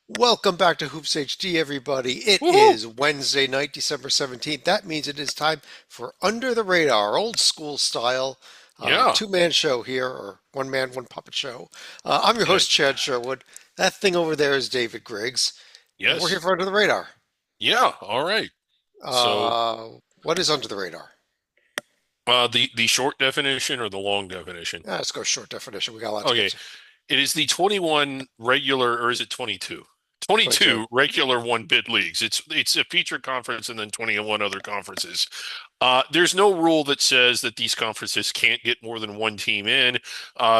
Welcome back to Hoops HD, everybody. It Woohoo! is Wednesday night, December 17th. That means it is time for Under the Radar, old school style, Yeah. two-man show here, or one man, one puppet show. I'm your Okay. host, Chad Sherwood. That thing over there is David Griggs, and we're here Yes. for Under the Radar. Yeah. All right. So, What is Under the Radar? the short definition or the long definition? Let's go short definition. We got a lot to get Okay. to. It is the 21 regular, or is it 22? 22. 22 regular one bid leagues. It's a feature conference and then 21 other conferences. There's no rule that says that these conferences can't get more than one team in.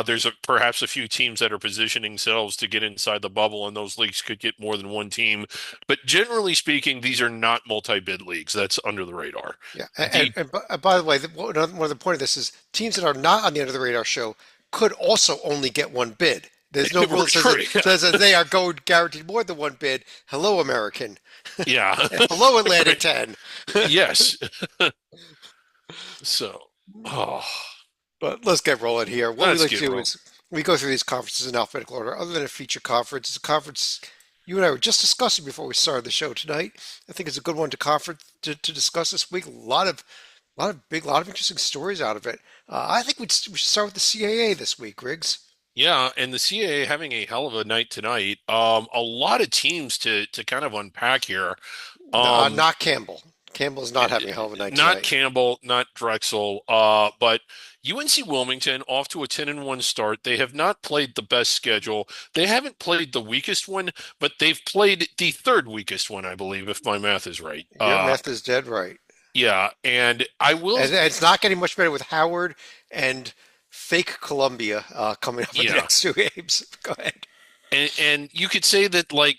There's perhaps a few teams that are positioning themselves to get inside the bubble, and those leagues could get more than one team. But generally speaking, these are not multi-bid leagues. That's under the radar. Yeah, The and by the way, one of the point of this is teams that are not on the Under the Radar show could also only get one bid. There's no rule that says that they are going guaranteed more than one bid. Hello, American. Yeah. Hello, Atlanta 10. Yes. So, oh, But let's get rolling here. What we let's like to get do rolling. is we go through these conferences in alphabetical order. Other than a feature conference, it's a conference you and I were just discussing before we started the show tonight. I think it's a good one to discuss this week. A lot of interesting stories out of it. I think we should start with the CAA this week, Riggs. Yeah, and the CAA having a hell of a night tonight. A lot of teams to kind of unpack here. Um, Not Campbell. Campbell is not having a hell of a night Not tonight. Campbell, not Drexel, but UNC Wilmington off to a 10-1 start. They have not played the best schedule. They haven't played the weakest one, but they've played the third weakest one, I believe, if my math is right. Your math is dead right. Yeah, and I will, And it's not getting much better with Howard and fake Columbia coming up in the yeah. next two games. Go ahead. And you could say that like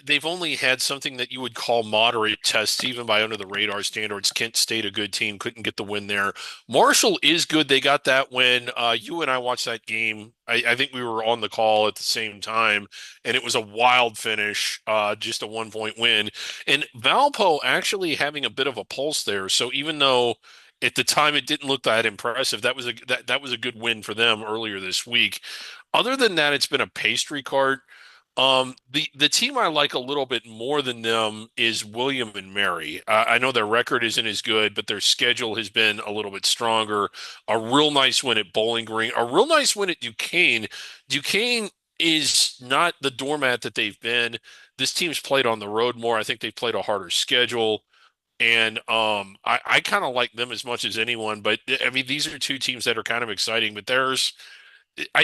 they've only had something that you would call moderate tests even by under the radar standards. Kent State a good team couldn't get the win there. Marshall is good. They got that when you and I watched that game. I think we were on the call at the same time, and it was a wild finish, just a 1 point win. And Valpo actually having a bit of a pulse there. So even though at the time it didn't look that impressive, that was a good win for them earlier this week. Other than that, it's been a pastry cart. The team I like a little bit more than them is William and Mary. I know their record isn't as good, but their schedule has been a little bit stronger. A real nice win at Bowling Green, a real nice win at Duquesne. Duquesne is not the doormat that they've been. This team's played on the road more. I think they've played a harder schedule. And I kind of like them as much as anyone, but I mean these are two teams that are kind of exciting. But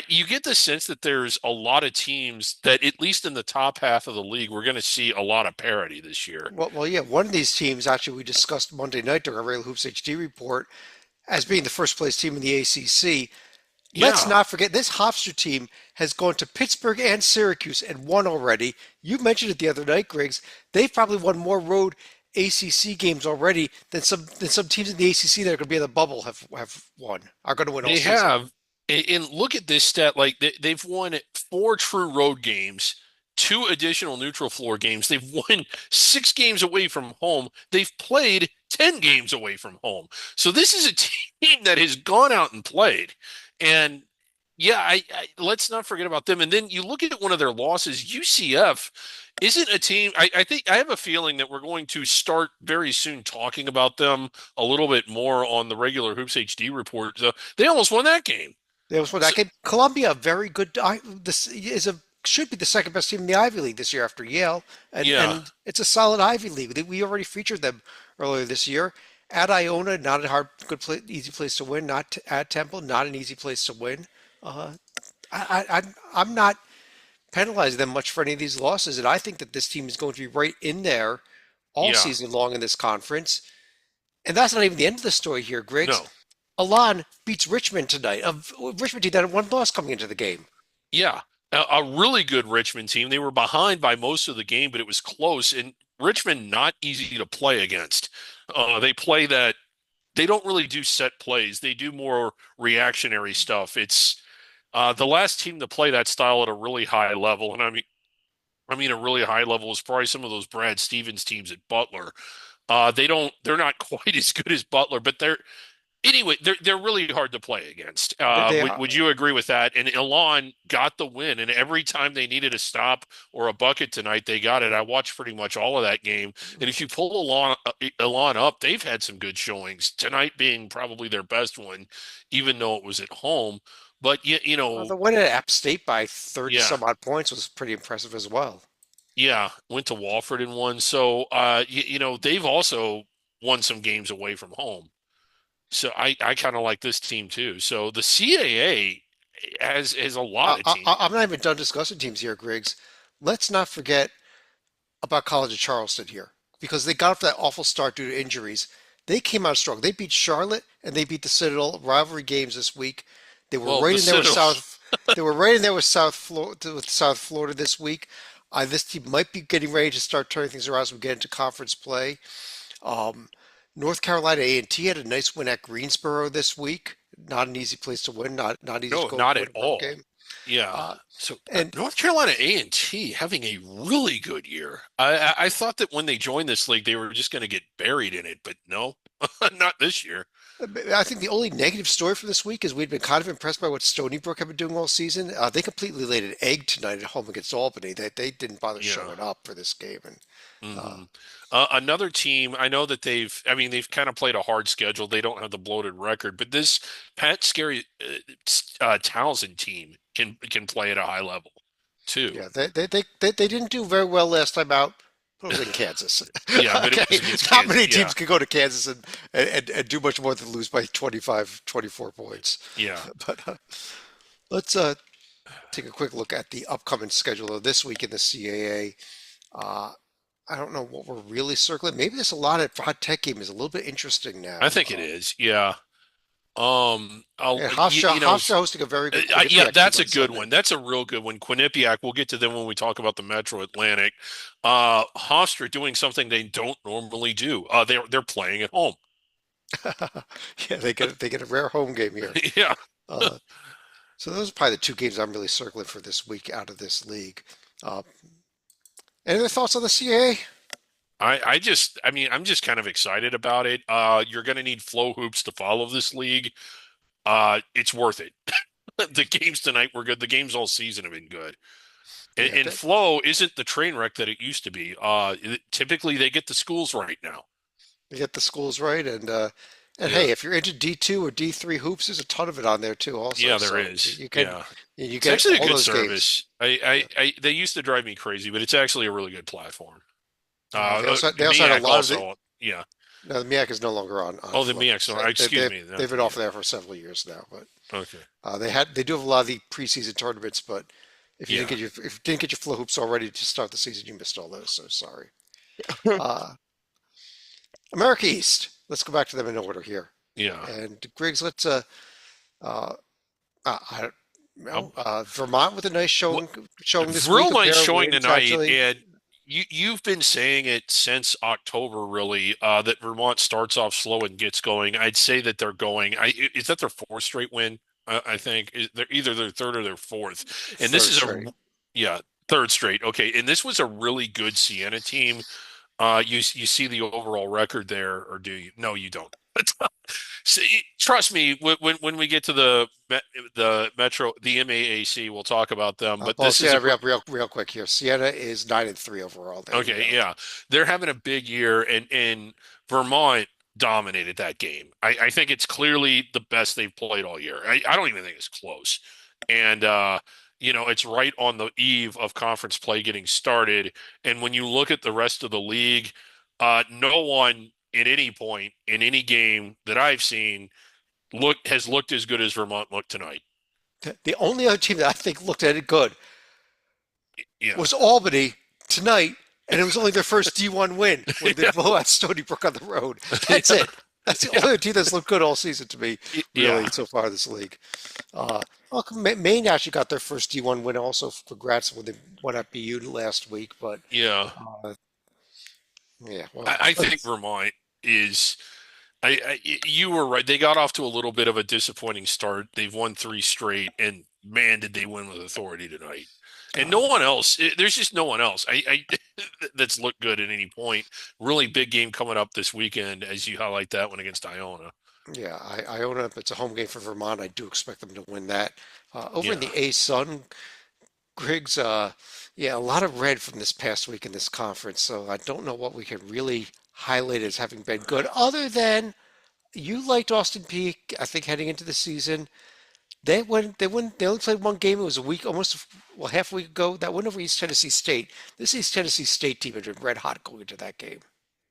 you get the sense that there's a lot of teams that, at least in the top half of the league, we're going to see a lot of parity this year. Yeah. One of these teams actually we discussed Monday night during our Real Hoops HD report as being the first place team in the ACC. Let's Yeah, not forget this Hofstra team has gone to Pittsburgh and Syracuse and won already. You mentioned it the other night, Griggs. They've probably won more road ACC games already than some teams in the ACC that are going to be in the bubble have won. Are going to win all they season. have. And look at this stat. Like they've won four true road games, two additional neutral floor games. They've won 6 games away from home. They've played 10 games away from home. So this is a team that has gone out and played. And yeah, let's not forget about them. And then you look at one of their losses, UCF isn't a team. I think I have a feeling that we're going to start very soon talking about them a little bit more on the regular Hoops HD report. So they almost won that game. There was one that So, game. Columbia, very good. This is a should be the second best team in the Ivy League this year after Yale, yeah, and it's a solid Ivy League. We already featured them earlier this year. At Iona, not a easy place to win. Not at Temple, not an easy place to win. Uh, I'm not penalizing them much for any of these losses, and I think that this team is going to be right in there all yeah, season long in this conference. And that's not even the end of the story here, Griggs. no, Alon beats Richmond tonight. A Richmond team that had one loss coming into the game. yeah. A really good Richmond team. They were behind by most of the game, but it was close. And Richmond not easy to play against. They play that they don't really do set plays. They do more reactionary stuff. It's the last team to play that style at a really high level, and I mean a really high level is probably some of those Brad Stevens teams at Butler. They're not quite as good as Butler, but Anyway, they're really hard to play against. They Would you agree with that? And Elon got the win, and every time they needed a stop or a bucket tonight, they got it. I watched pretty much all of that game, and if you pull Elon up, they've had some good showings tonight, being probably their best one, even though it was at home. But you know, the win at App State by 30 yeah, some odd points was pretty impressive as well. yeah, went to Walford and won. So you know, they've also won some games away from home. So I kind of like this team too. So the CAA has a lot of teams. I'm not even done discussing teams here, Griggs. Let's not forget about College of Charleston here because they got off that awful start due to injuries. They came out strong. They beat Charlotte and they beat the Citadel rivalry games this week. They were Well, right the in there with Citadel, South. They were right in there with South Florida this week. This team might be getting ready to start turning things around as we get into conference play. Um, North Carolina A&T had a nice win at Greensboro this week. Not an easy place to win. Not easy to no, go not win at a road all. game. Yeah. Uh, So and North Carolina A&T having a really good year. I thought that when they joined this league, they were just going to get buried in it, but no, not this year. I think the only negative story from this week is we'd been kind of impressed by what Stony Brook have been doing all season. They completely laid an egg tonight at home against Albany. They didn't bother Yeah. showing up for this game, and uh, hmm Another team, I know that I mean, they've kind of played a hard schedule. They don't have the bloated record, but this Pat Scary Townsend team can play at a high level too. yeah, they didn't do very well last time out. But it was in Kansas. Yeah, but it Okay, was against not Kansas. many Yeah, teams can go to Kansas and do much more than lose by 25, 24 points. yeah. But let's take a quick look at the upcoming schedule of this week in the CAA. Uh, I don't know what we're really circling. Maybe this a lot at Hot Tech game is a little bit interesting I now. think it is. Yeah. And You know, Hofstra hosting a very good yeah, Quinnipiac team that's a on good Sunday. one. That's a real good one. Quinnipiac, we'll get to them when we talk about the Metro Atlantic. Hofstra doing something they don't normally do. They're playing at home. Yeah, they get a rare home game here. Yeah. Uh, so those are probably the two games I'm really circling for this week out of this league. Uh, any other thoughts on the CAA? I mean, I'm just kind of excited about it. You're going to need flow hoops to follow this league. It's worth it. The games tonight were good. The games all season have been good. Yeah, And flow isn't the train wreck that it used to be. Typically they get the schools right now. they get the schools right, and Yeah. hey, if you're into D2 or D3 hoops, there's a ton of it on there too. Also, Yeah, there so is. you can Yeah. you It's get actually a all good those games. service. They used to drive me crazy, but it's actually a really good platform. They also had a MEAC lot of the. also, yeah. No, the MEAC is no longer on Oh, the Flow. MEAC. So So, excuse me. they've been Yeah. off there for several years now, but Okay. they do have a lot of the preseason tournaments. But Yeah. if you didn't get your flow hoops already to start the season, you missed all those. So sorry. Uh, America East. Let's go back to them in order here. Yeah. And Griggs, let's uh, I don't Um, know. Vermont with a nice showing this week. Real A nice pair of showing wins tonight, actually. and you've been saying it since October, really, that Vermont starts off slow and gets going. I'd say that they're going. Is that their fourth straight win? I think they're either their third or their fourth, and this Third is straight. yeah, third straight. Okay, and this was a really good Siena team. You see the overall record there, or do you? No, you don't. See, trust me, when we get to the Metro, the MAAC, we'll talk about them. But Well, this is Sienna, a real quick here. Sienna is 9-3 overall. There you okay, go. yeah, they're having a big year, and Vermont dominated that game. I think it's clearly the best they've played all year. I don't even think it's close, and you know, it's right on the eve of conference play getting started. And when you look at the rest of the league, no one at any point in any game that I've seen has looked as good as Vermont looked tonight. The only other team that I think looked at it good Yeah. was Albany tonight, and it was only their first D1 win when they Yeah. blow out Stony Brook on the road. That's Yeah. it. That's the Yeah. only other team that's looked good all season to me, really, Yeah. so far this league. Well, Maine actually got their first D1 win also. Congrats when they won at BU last week. But Yeah. uh, yeah, well, I think Vermont is. You were right. They got off to a little bit of a disappointing start. They've won three straight, and man, did they win with authority tonight. And no uh, one else. There's just no one else. That's looked good at any point. Really big game coming up this weekend, as you highlight that one against Iona. Yeah, I own it. It's a home game for Vermont. I do expect them to win that. Over in Yeah. the A Sun, Griggs, yeah, a lot of red from this past week in this conference. So I don't know what we could really highlight as having been good, other than you liked Austin Peay. I think heading into the season, they only played one game. It was a week, almost well, half a week ago. That win over East Tennessee State. This East Tennessee State team had been red hot going into that game.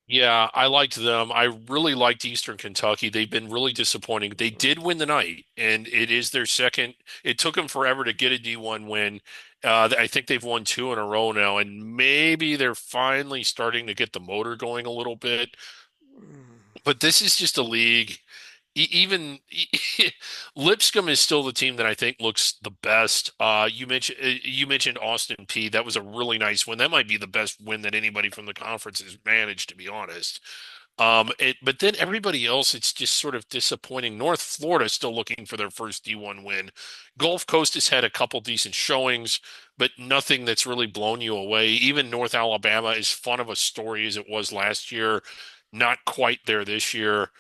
Yeah, I liked them. I really liked Eastern Kentucky. They've been really disappointing. They did win the night, and it is their second. It took them forever to get a D1 win. I think they've won two in a row now, and maybe they're finally starting to get the motor going a little bit. But this is just a league. Even Lipscomb is still the team that I think looks the best. You mentioned Austin P. That was a really nice win. That might be the best win that anybody from the conference has managed, to be honest. But then everybody else, it's just sort of disappointing. North Florida is still looking for their first D1 win. Gulf Coast has had a couple decent showings, but nothing that's really blown you away. Even North Alabama, as fun of a story as it was last year, not quite there this year.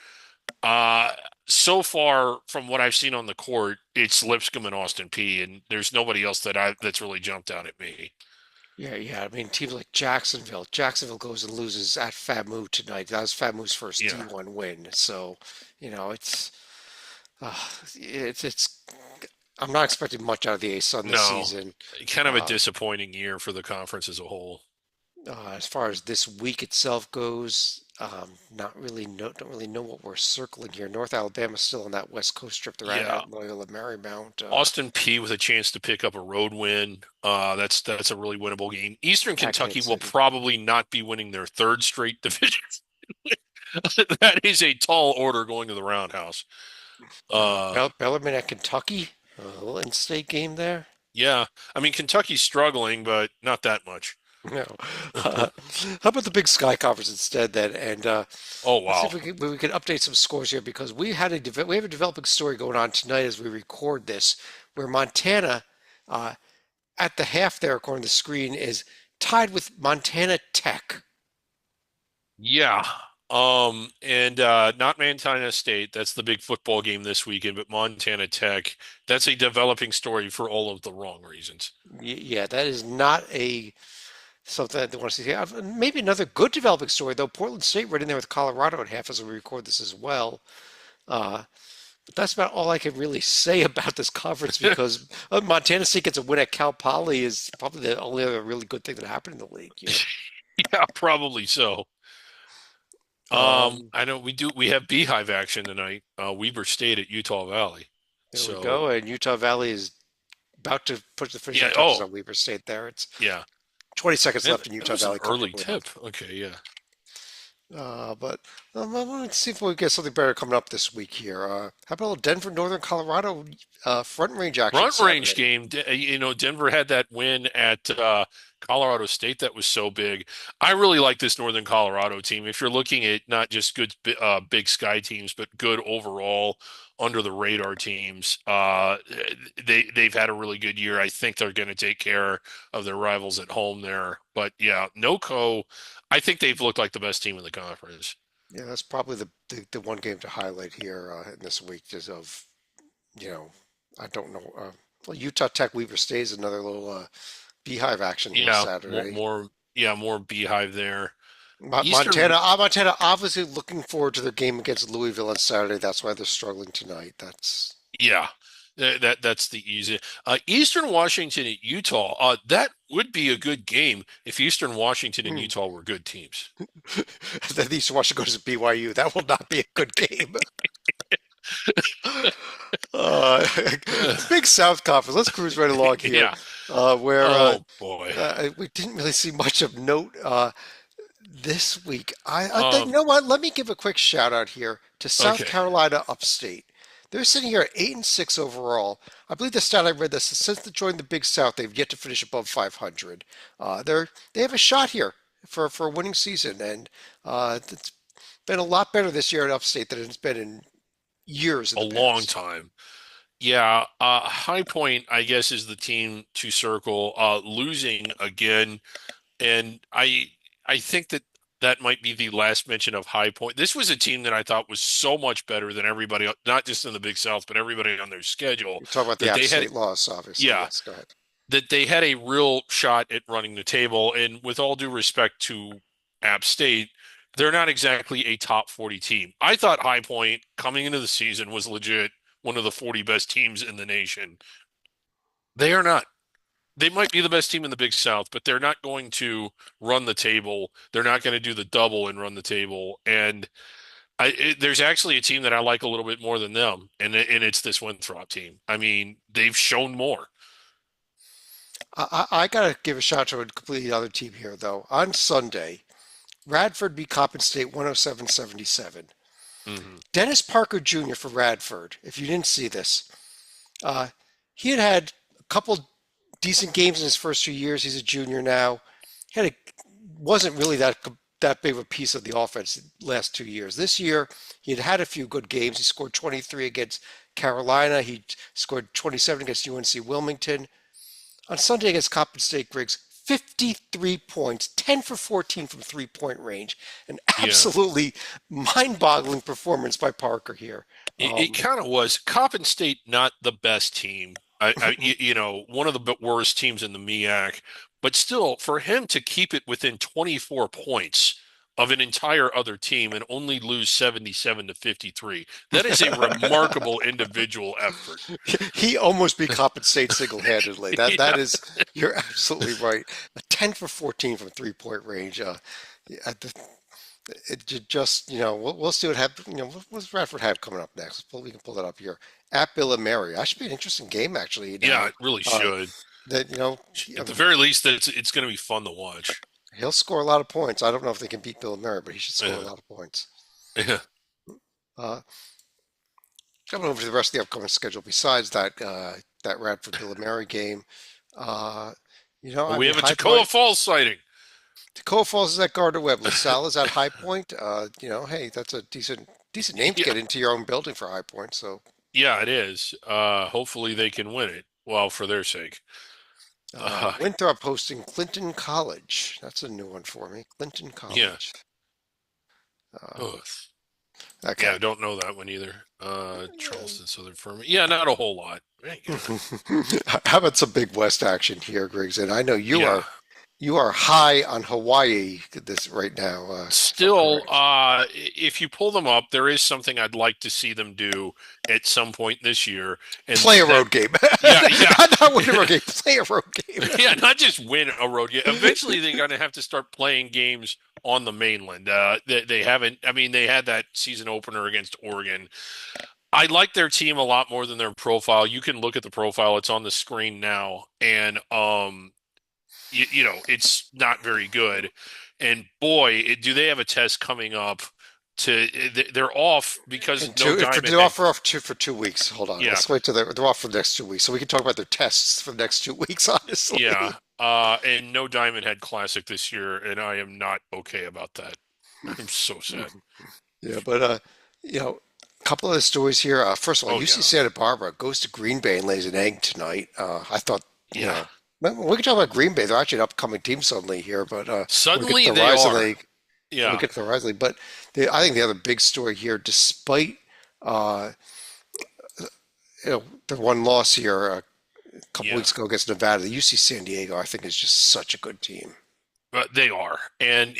Uh, so far from what I've seen on the court, it's Lipscomb and Austin P, and there's nobody else that's really jumped out at me. Yeah, yeah. I mean, teams like Jacksonville. Jacksonville goes and loses at FAMU tonight. That was FAMU's first Yeah, D1 win. So, you know, it's. I'm not expecting much out of the A Sun this no, season. kind of a Uh, disappointing year for the conference as a whole. as far as this week itself goes, not really don't really know what we're circling here. North Alabama's still on that West Coast trip. They're Yeah, at Loyola Marymount. Austin P with a chance to pick up a road win. That's a really winnable game. Eastern At Kentucky Kansas will City. probably not be winning their third straight division. That is a tall order going to the roundhouse. Uh, Bellarmine at Kentucky. A little in-state game there. yeah, I mean Kentucky's struggling, but not that much. No. How about the Big Sky Conference instead then? And Oh let's see wow. if we can update some scores here because we have a developing story going on tonight as we record this, where Montana uh, at the half there, according to the screen, is tied with Montana Tech. Yeah. And not Montana State. That's the big football game this weekend, but Montana Tech. That's a developing story for all of the wrong reasons. Yeah, that is not a something that they want to see. Maybe another good developing story though. Portland State right in there with Colorado at half as we record this as well. Uh, But that's about all I can really say about this conference because Montana State gets a win at Cal Poly is probably the only other really good thing that happened in the league. Yeah, probably so. Um, I know we have Beehive action tonight. Weber State at Utah Valley. there we So go. And Utah Valley is about to put the finishing yeah, touches oh on Weber State there. It's yeah. 20 seconds Man, left in that Utah was an Valley early comfortably tip. up. Okay, yeah. But let's see if we get something better coming up this week here. How about a little Denver, Northern Colorado Front Range action Front range Saturday? game. Denver had that win at Colorado State that was so big. I really like this Northern Colorado team. If you're looking at not just good Big Sky teams, but good overall under the radar teams, they've had a really good year. I think they're going to take care of their rivals at home there. But yeah, NoCo, I think they've looked like the best team in the conference. Yeah, that's probably the one game to highlight here in this week, just of you know, I don't know. Well, Utah Tech Weaver State is another little beehive action here Yeah, Saturday. more Beehive there. Montana, Eastern Montana, obviously looking forward to their game against Louisville on Saturday. That's why they're struggling tonight. That's Yeah, that's the easy. Eastern Washington at Utah. That would be a good game if Eastern Washington and hmm. Utah were good teams. The Eastern Washington goes to BYU. That will not be a good game. Uh, Big South Conference. Let's cruise right along here, Yeah. where Oh boy. we didn't really see much of note this week. I think, you Um. know what? Let me give a quick shout out here to South Okay. Carolina Upstate. They're sitting here at 8-6 overall. I believe the stat I read this since they joined the Big South, they've yet to finish above 500. They have a shot here for a winning season, and it's been a lot better this year at Upstate than it's been in years in A the long past. time. Yeah. High Point, I guess, is the team to circle. Losing again, and I think that that might be the last mention of High Point. This was a team that I thought was so much better than everybody, not just in the Big South, but everybody on their schedule You're talking about the that App they had, State loss, obviously. yeah, Yes, go ahead. that they had a real shot at running the table. And with all due respect to App State, they're not exactly a top 40 team. I thought High Point coming into the season was legit one of the 40 best teams in the nation. They are not. They might be the best team in the Big South, but they're not going to run the table. They're not going to do the double and run the table. And there's actually a team that I like a little bit more than them, and it's this Winthrop team. I mean, they've shown more. I got to give a shout to a completely other team here, though. On Sunday, Radford beat Coppin State 107-77. Hmm. Dennis Parker Jr. for Radford, if you didn't see this, uh, he had a couple decent games in his first 2 years. He's a junior now. He had a, wasn't really that big of a piece of the offense the last 2 years. This year, he had had a few good games. He scored 23 against Carolina. He scored 27 against UNC Wilmington. On Sunday against Coppin State, Griggs, 53 points, 10 for 14 from three-point range. An Yeah. absolutely mind-boggling performance by Parker here. It kind of was. Coppin State, not the best team. One of the worst teams in the MEAC, but still, for him to keep it within 24 points of an entire other team and only lose 77 to 53, that is a remarkable individual effort. He almost beat Coppin State single-handedly. That Yeah. is, you're absolutely right. A 10 for 14 from three-point range. Yeah, just, we'll see what happens. What's Radford have coming up next? We can pull that up here. At Bill and Mary. That should be an interesting game, actually. Yeah, Now, it really uh, should. that, At the very least, that it's going to be fun to watch. he'll score a lot of points. I don't know if they can beat Bill and Mary, but he should score a Yeah. lot of points. Yeah. Uh, Coming over to the rest of the upcoming schedule, besides that Radford Bill and Mary game, uh, Well, I we mean, have a High Tacoma Point. Falls sighting. Tacoma Falls is at Gardner Webb. LaSalle is at High Point. Hey, that's a decent name to Yeah, get into your own building for High Point. So, yeah, it is. Hopefully they can win it. Well, for their sake. Uh, Winthrop hosting Clinton College. That's a new one for me. Clinton yeah. College. Uh, Ugh. Yeah, okay. I don't know that one either. Charleston Southern Furman. Yeah, not a whole lot. How about some Big West action here, Griggs? And I know Yeah. you are high on Hawaii this right now, if I'm Still, correct. if you pull them up, there is something I'd like to see them do at some point this year, and Play a that, road game. yeah, Not win a road yeah, game. Play a road game. yeah, not just win a road game. Eventually, they're going to have to start playing games on the mainland. They haven't. I mean, they had that season opener against Oregon. I like their team a lot more than their profile. You can look at the profile; it's on the screen now, and it's not very good. And boy, do they have a test coming up they're off because And no if diamond they're had, off for 2 weeks, hold on. yeah, Let's wait till they're off for the next 2 weeks, so we can talk about their tests for the next 2 weeks. yeah. Honestly, And no diamond had classic this year, and I am not okay about that. I'm so sad. yeah. But a couple of the stories here. First of all, Oh UC yeah. Santa Barbara goes to Green Bay and lays an egg tonight. I thought, Yeah. we can talk about Green Bay. They're actually an upcoming team suddenly here, but when we get Suddenly to the they Horizon are. League, when we Yeah. get to the Horizon League, but I think the other big story here, despite uh, their one loss here a couple Yeah. weeks ago against Nevada, the UC San Diego, I think, is just such a good team. But they are. And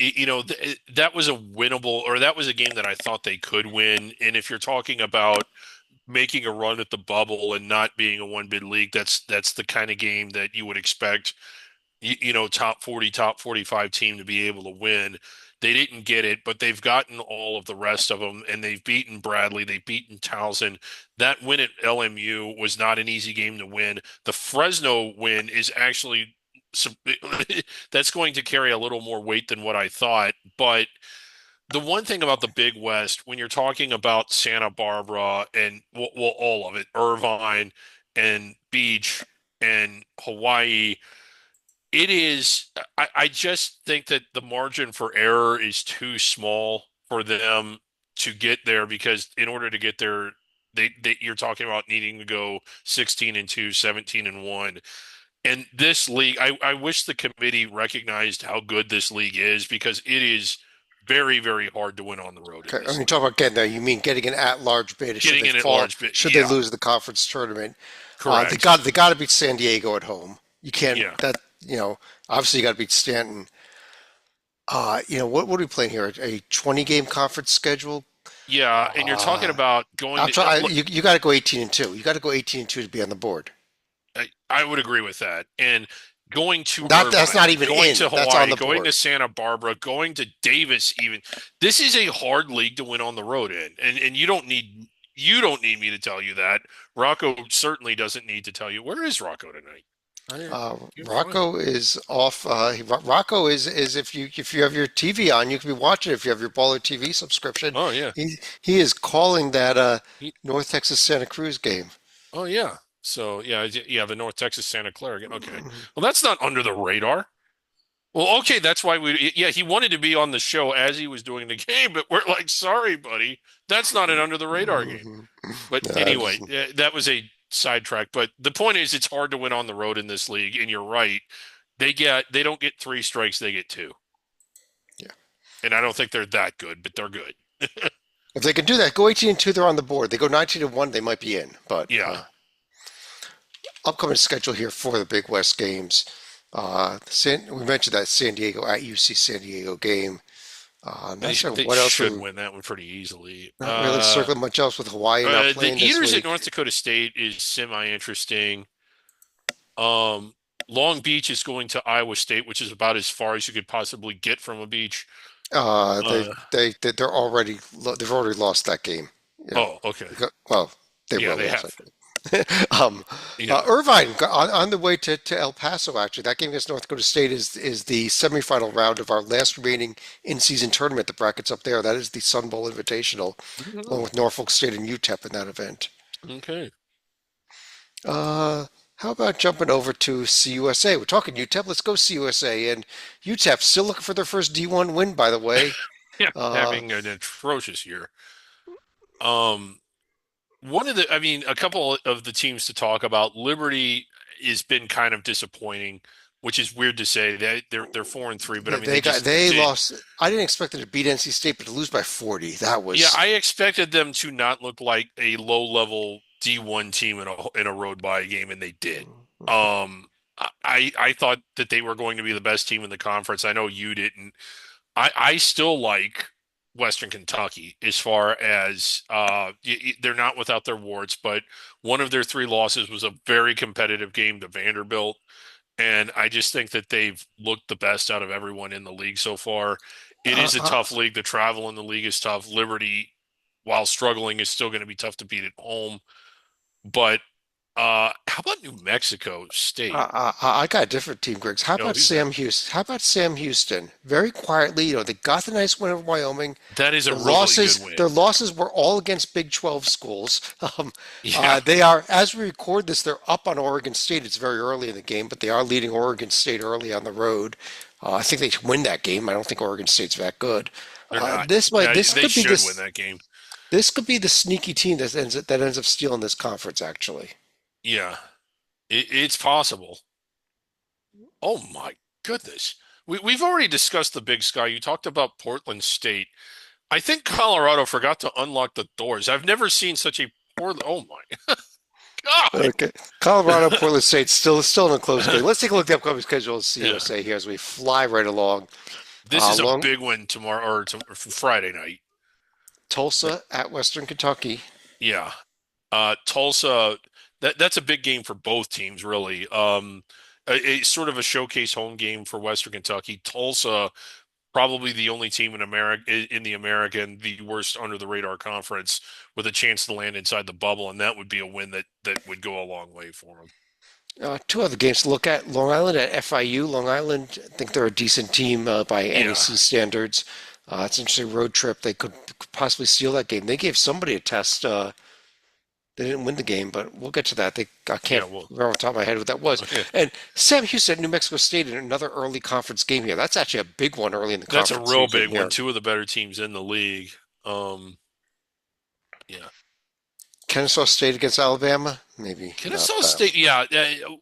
that was a winnable, or that was a game that I thought they could win. And if you're talking about making a run at the bubble and not being a one bid league, that's the kind of game that you would expect top 40, top 45 team to be able to win. They didn't get it, but they've gotten all of the rest of them, and they've beaten Bradley, they've beaten Towson. That win at LMU was not an easy game to win. The Fresno win is actually some, that's going to carry a little more weight than what I thought. But the one thing about the Big West, when you're talking about Santa Barbara and all of it, Irvine and Beach and Hawaii, it is, I just think that the margin for error is too small for them to get there because in order to get there, you're talking about needing to go 16-2, 17-1. And this league, I wish the committee recognized how good this league is because it is very, very hard to win on the road in Okay. When this you league. talk about getting there, you mean getting an at-large bid should Getting they in at fall, large bit, should they yeah, lose the conference tournament? They correct. got to beat San Diego at home. You can't Yeah, that obviously you got to beat Stanton. What are we playing here? A 20 game conference schedule? yeah, and you're talking Uh, about going I'm to. trying. Look, You got to go 18 and 2. You got to go 18 and 2 to be on the board. I would agree with that. And going to Not that's Irvine, not even going in. to That's on Hawaii, the going to board. Santa Barbara, going to Davis, even this is a hard league to win on the road in, and you don't need me to tell you that. Rocco certainly doesn't need to tell you. Where is Rocco tonight? I can't find him. Rocco is off. Rocco is if you have your TV on, you can be watching it if you have your Baller TV subscription. Oh yeah, He is calling that he, North Texas Santa Cruz game. oh yeah. So yeah, the North Texas Santa Clara game. Okay, well that's not under the radar. Well, okay, that's why yeah, he wanted to be on the show as he was doing the game, but we're like, sorry, buddy, that's not an under the radar game. Mhm. But Yeah, anyway, that was a sidetrack. But the point is, it's hard to win on the road in this league, and you're right. They don't get three strikes, they get two, yeah. and I don't think they're that good, but they're good. If they can do that, go 18 and 2, they're on the board. They go 19 and 1, they might be in. But Yeah, upcoming schedule here for the Big West games. We mentioned that San Diego at UC San Diego game. I'm not sure they what else. should win that one pretty easily. Not really circling much else with Hawaii not The playing this Eaters at week. North Dakota State is semi-interesting. Um, Long Beach is going to Iowa State, which is about as far as you could possibly get from a beach. Uh, they Uh, they've already lost that game. oh, okay. Well, they Yeah, will they lose have. that game. Um, Yeah. Irvine on the way to El Paso. Actually, that game against North Dakota State is the semifinal round of our last remaining in-season tournament. The brackets up there. That is the Sun Bowl Invitational, along with Norfolk State and UTEP in that event. Okay. How about jumping over to CUSA? We're talking UTEP. Let's go CUSA and UTEP. Still looking for their first D1 win, by the way. Yeah, Uh, having an atrocious year. Um, I mean, a couple of the teams to talk about. Liberty has been kind of disappointing, which is weird to say. They're 4-3, but I mean they lost. I didn't expect them to beat NC State, but to lose by 40. That yeah, was I expected them to not look like a low-level D1 team in a road bye game, and they did. Um, I thought that they were going to be the best team in the conference. I know you didn't. I still like Western Kentucky as far as they're not without their warts, but one of their three losses was a very competitive game to Vanderbilt. And I just think that they've looked the best out of everyone in the league so far. It uh, is a uh, tough league. The travel in the league is tough. Liberty, while struggling, is still going to be tough to beat at home. But how about New Mexico State? I got a different team, Griggs. How No, about who's that? Sam Houston? How about Sam Houston? Very quietly, they got the nice win over Wyoming. That is a Their really good losses, win. their losses were all against Big 12 schools. Yeah, They are, as we record this, they're up on Oregon State. It's very early in the game, but they are leading Oregon State early on the road. I think they win that game. I don't think Oregon State's that good. they're not. This They could be should win that game. this could be the sneaky team that ends up stealing this conference. Actually, Yeah, it's possible. Oh my goodness. We've already discussed the Big Sky. You talked about Portland State. I think Colorado forgot to unlock the doors. I've never seen such a poor. Oh my God. okay. Colorado, Portland State still in a close game. Let's take a look at the upcoming schedule of Yeah. CUSA here as we fly right along. This is a Long big win tomorrow or Friday night. Tulsa at Western Kentucky. Yeah. Tulsa, that's a big game for both teams, really. Sort of a showcase home game for Western Kentucky. Tulsa, probably the only team in America in the American, the worst under the radar conference, with a chance to land inside the bubble, and that would be a win that would go a long way for them. Two other games to look at. Long Island at FIU. Long Island, I think they're a decent team by Yeah. NEC standards. It's an interesting road trip. They could possibly steal that game. They gave somebody a test. They didn't win the game, but we'll get to that. I Yeah, can't well, remember off the top of my head what that was. okay. And Sam Houston at New Mexico State in another early conference game here. That's actually a big one early in the That's a conference real season big one. here. Two of the better teams in the league. Yeah. Kennesaw State against Alabama, maybe not Kennesaw that. State, yeah,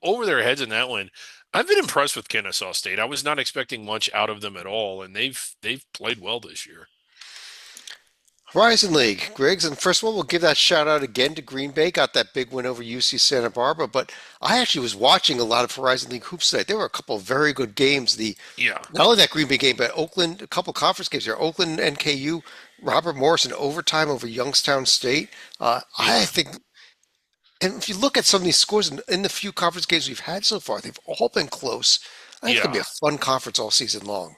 over their heads in that one. I've been impressed with Kennesaw State. I was not expecting much out of them at all, and they've played well this year. Horizon League, Griggs, and first of all, we'll give that shout out again to Green Bay. Got that big win over UC Santa Barbara, but I actually was watching a lot of Horizon League hoops tonight. There were a couple of very good games. The Yeah, Not only that Green Bay game, but Oakland, a couple conference games there. Oakland, NKU, Robert Morris in overtime over Youngstown State. I yeah, think, and if you look at some of these scores in the few conference games we've had so far, they've all been close. I think it's gonna be yeah. a fun conference all season long.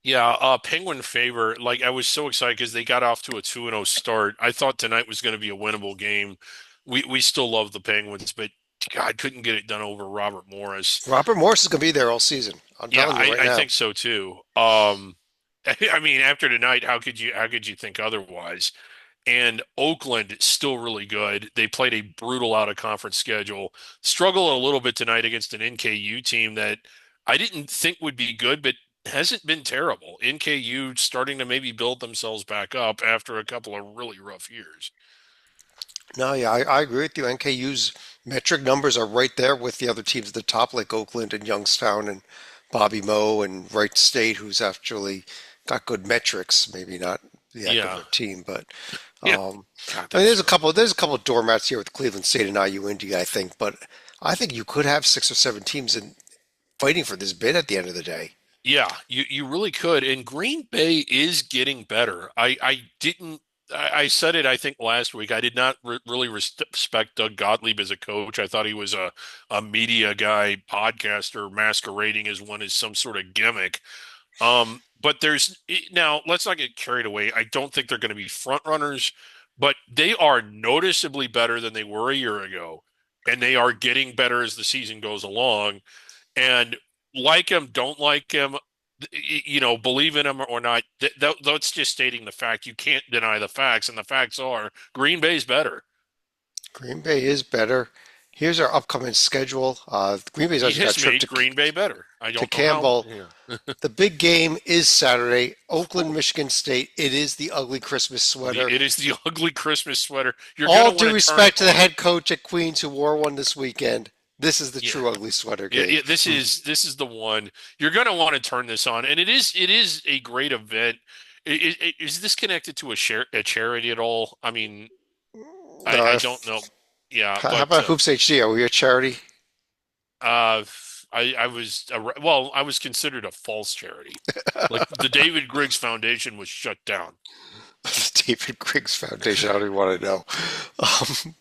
Yeah, Penguin favor. Like I was so excited because they got off to a 2-0 start. I thought tonight was going to be a winnable game. We still love the Penguins, but God couldn't get it done over Robert Morris. Robert Morris is gonna be there all season. I'm Yeah, telling you right I now. think so too. I mean, after tonight, how could you think otherwise? And Oakland is still really good. They played a brutal out of conference schedule. Struggle a little bit tonight against an NKU team that I didn't think would be good, but hasn't been terrible. NKU starting to maybe build themselves back up after a couple of really rough years. No, yeah, I agree with you. NKU's metric numbers are right there with the other teams at the top, like Oakland and Youngstown and Bobby Moe and Wright State, who's actually got good metrics. Maybe not the heck of Yeah. a team, but Yeah. um, God, I mean, that's right. there's a couple of doormats here with Cleveland State and IU Indy, I think. But I think you could have 6 or 7 teams in fighting for this bid at the end of the day. Yeah, you really could. And Green Bay is getting better. I didn't I said it I think last week. I did not really respect Doug Gottlieb as a coach. I thought he was a media guy, podcaster masquerading as one as some sort of gimmick. But now let's not get carried away. I don't think they're going to be front runners, but they are noticeably better than they were a year ago, and they are getting better as the season goes along. And like him, don't like him, believe in him or not. That's just stating the fact. You can't deny the facts, and the facts are Green Bay's better. Green Bay is better. Here's our upcoming schedule. Green Bay's He actually got a has trip made Green Bay better. I to don't know how. Campbell. Yeah. The big game is Saturday, Oakland, Michigan State. It is the ugly Christmas sweater. It is the ugly Christmas sweater. You're All gonna want due to turn it respect to the on. head coach at Queens who wore one this weekend. This is the Yeah. true ugly sweater Yeah, game. yeah, this is the one you're going to want to turn this on, and it is a great event. Is this connected to a charity at all? I mean, I don't know. Yeah, How but about Hoops HD? Are we a charity? uh, I was considered a false charity. Like the David Griggs Foundation was shut down. The David Griggs Foundation. I don't even want to know. Um,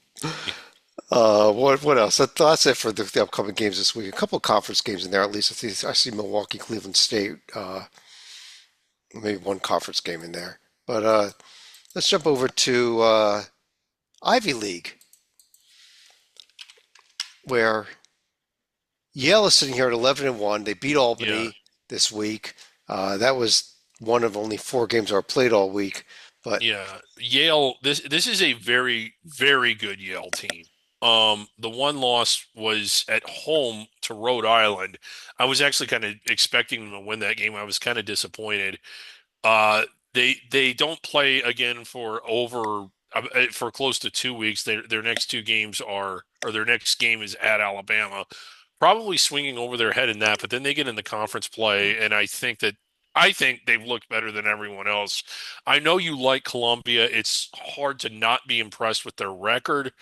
Yeah, what else? That's it for the upcoming games this week. A couple of conference games in there, at least. I see Milwaukee, Cleveland State. Maybe one conference game in there. But let's jump over to Ivy League, where Yale is sitting here at 11-1. They beat yeah, Albany this week. That was one of only 4 games that were played all week. But yeah. Yale. This is a very very good Yale team. The one loss was at home to Rhode Island. I was actually kind of expecting them to win that game. I was kind of disappointed. They don't play again for close to 2 weeks. Their next two games or their next game is at Alabama, probably swinging over their head in that. But then they get in the conference play, and I think they've looked better than everyone else. I know you like Columbia. It's hard to not be impressed with their record,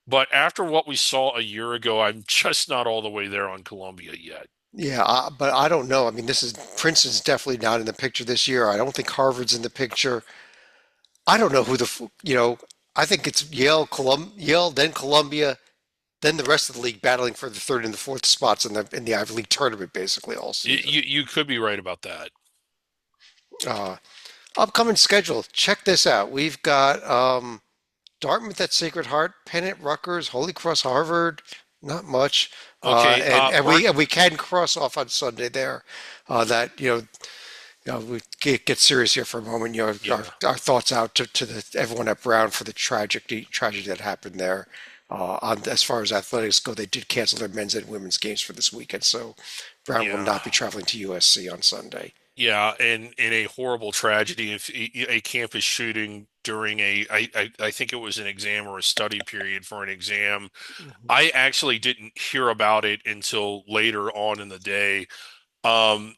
but after what we saw a year ago, I'm just not all the way there on Columbia yet. yeah, but I don't know. I mean, this is Princeton's definitely not in the picture this year. I don't think Harvard's in the picture. I don't know who I think it's Yale, then Columbia, then the rest of the league battling for the third and the fourth spots in the Ivy League tournament basically all You season. you could be right about that. Uh, Upcoming schedule. Check this out. We've got Dartmouth at Sacred Heart, Penn at Rutgers, Holy Cross, Harvard. Not much, Okay, and we can cross off on Sunday there. That we get serious here for a moment. yeah. Our thoughts out to everyone at Brown for the tragedy that happened there. As far as athletics go, they did cancel their men's and women's games for this weekend, so Brown will Yeah. not be traveling to USC on Sunday. Yeah, and in a horrible tragedy, if a campus shooting during I think it was an exam or a study period for an exam. Mhm. I actually didn't hear about it until later on in the day.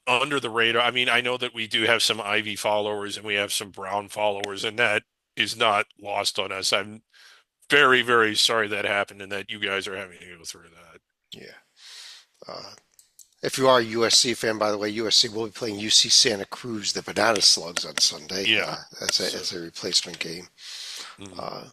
Under the radar. I mean, I know that we do have some Ivy followers and we have some Brown followers, and that is not lost on us. I'm very, very sorry that happened and that you guys are having to go through that. Yeah. Uh, if you are a USC fan, by the way, USC will be playing UC Santa Cruz, the Banana Slugs, on Sunday Yeah. So, as a replacement game. mhm. Uh,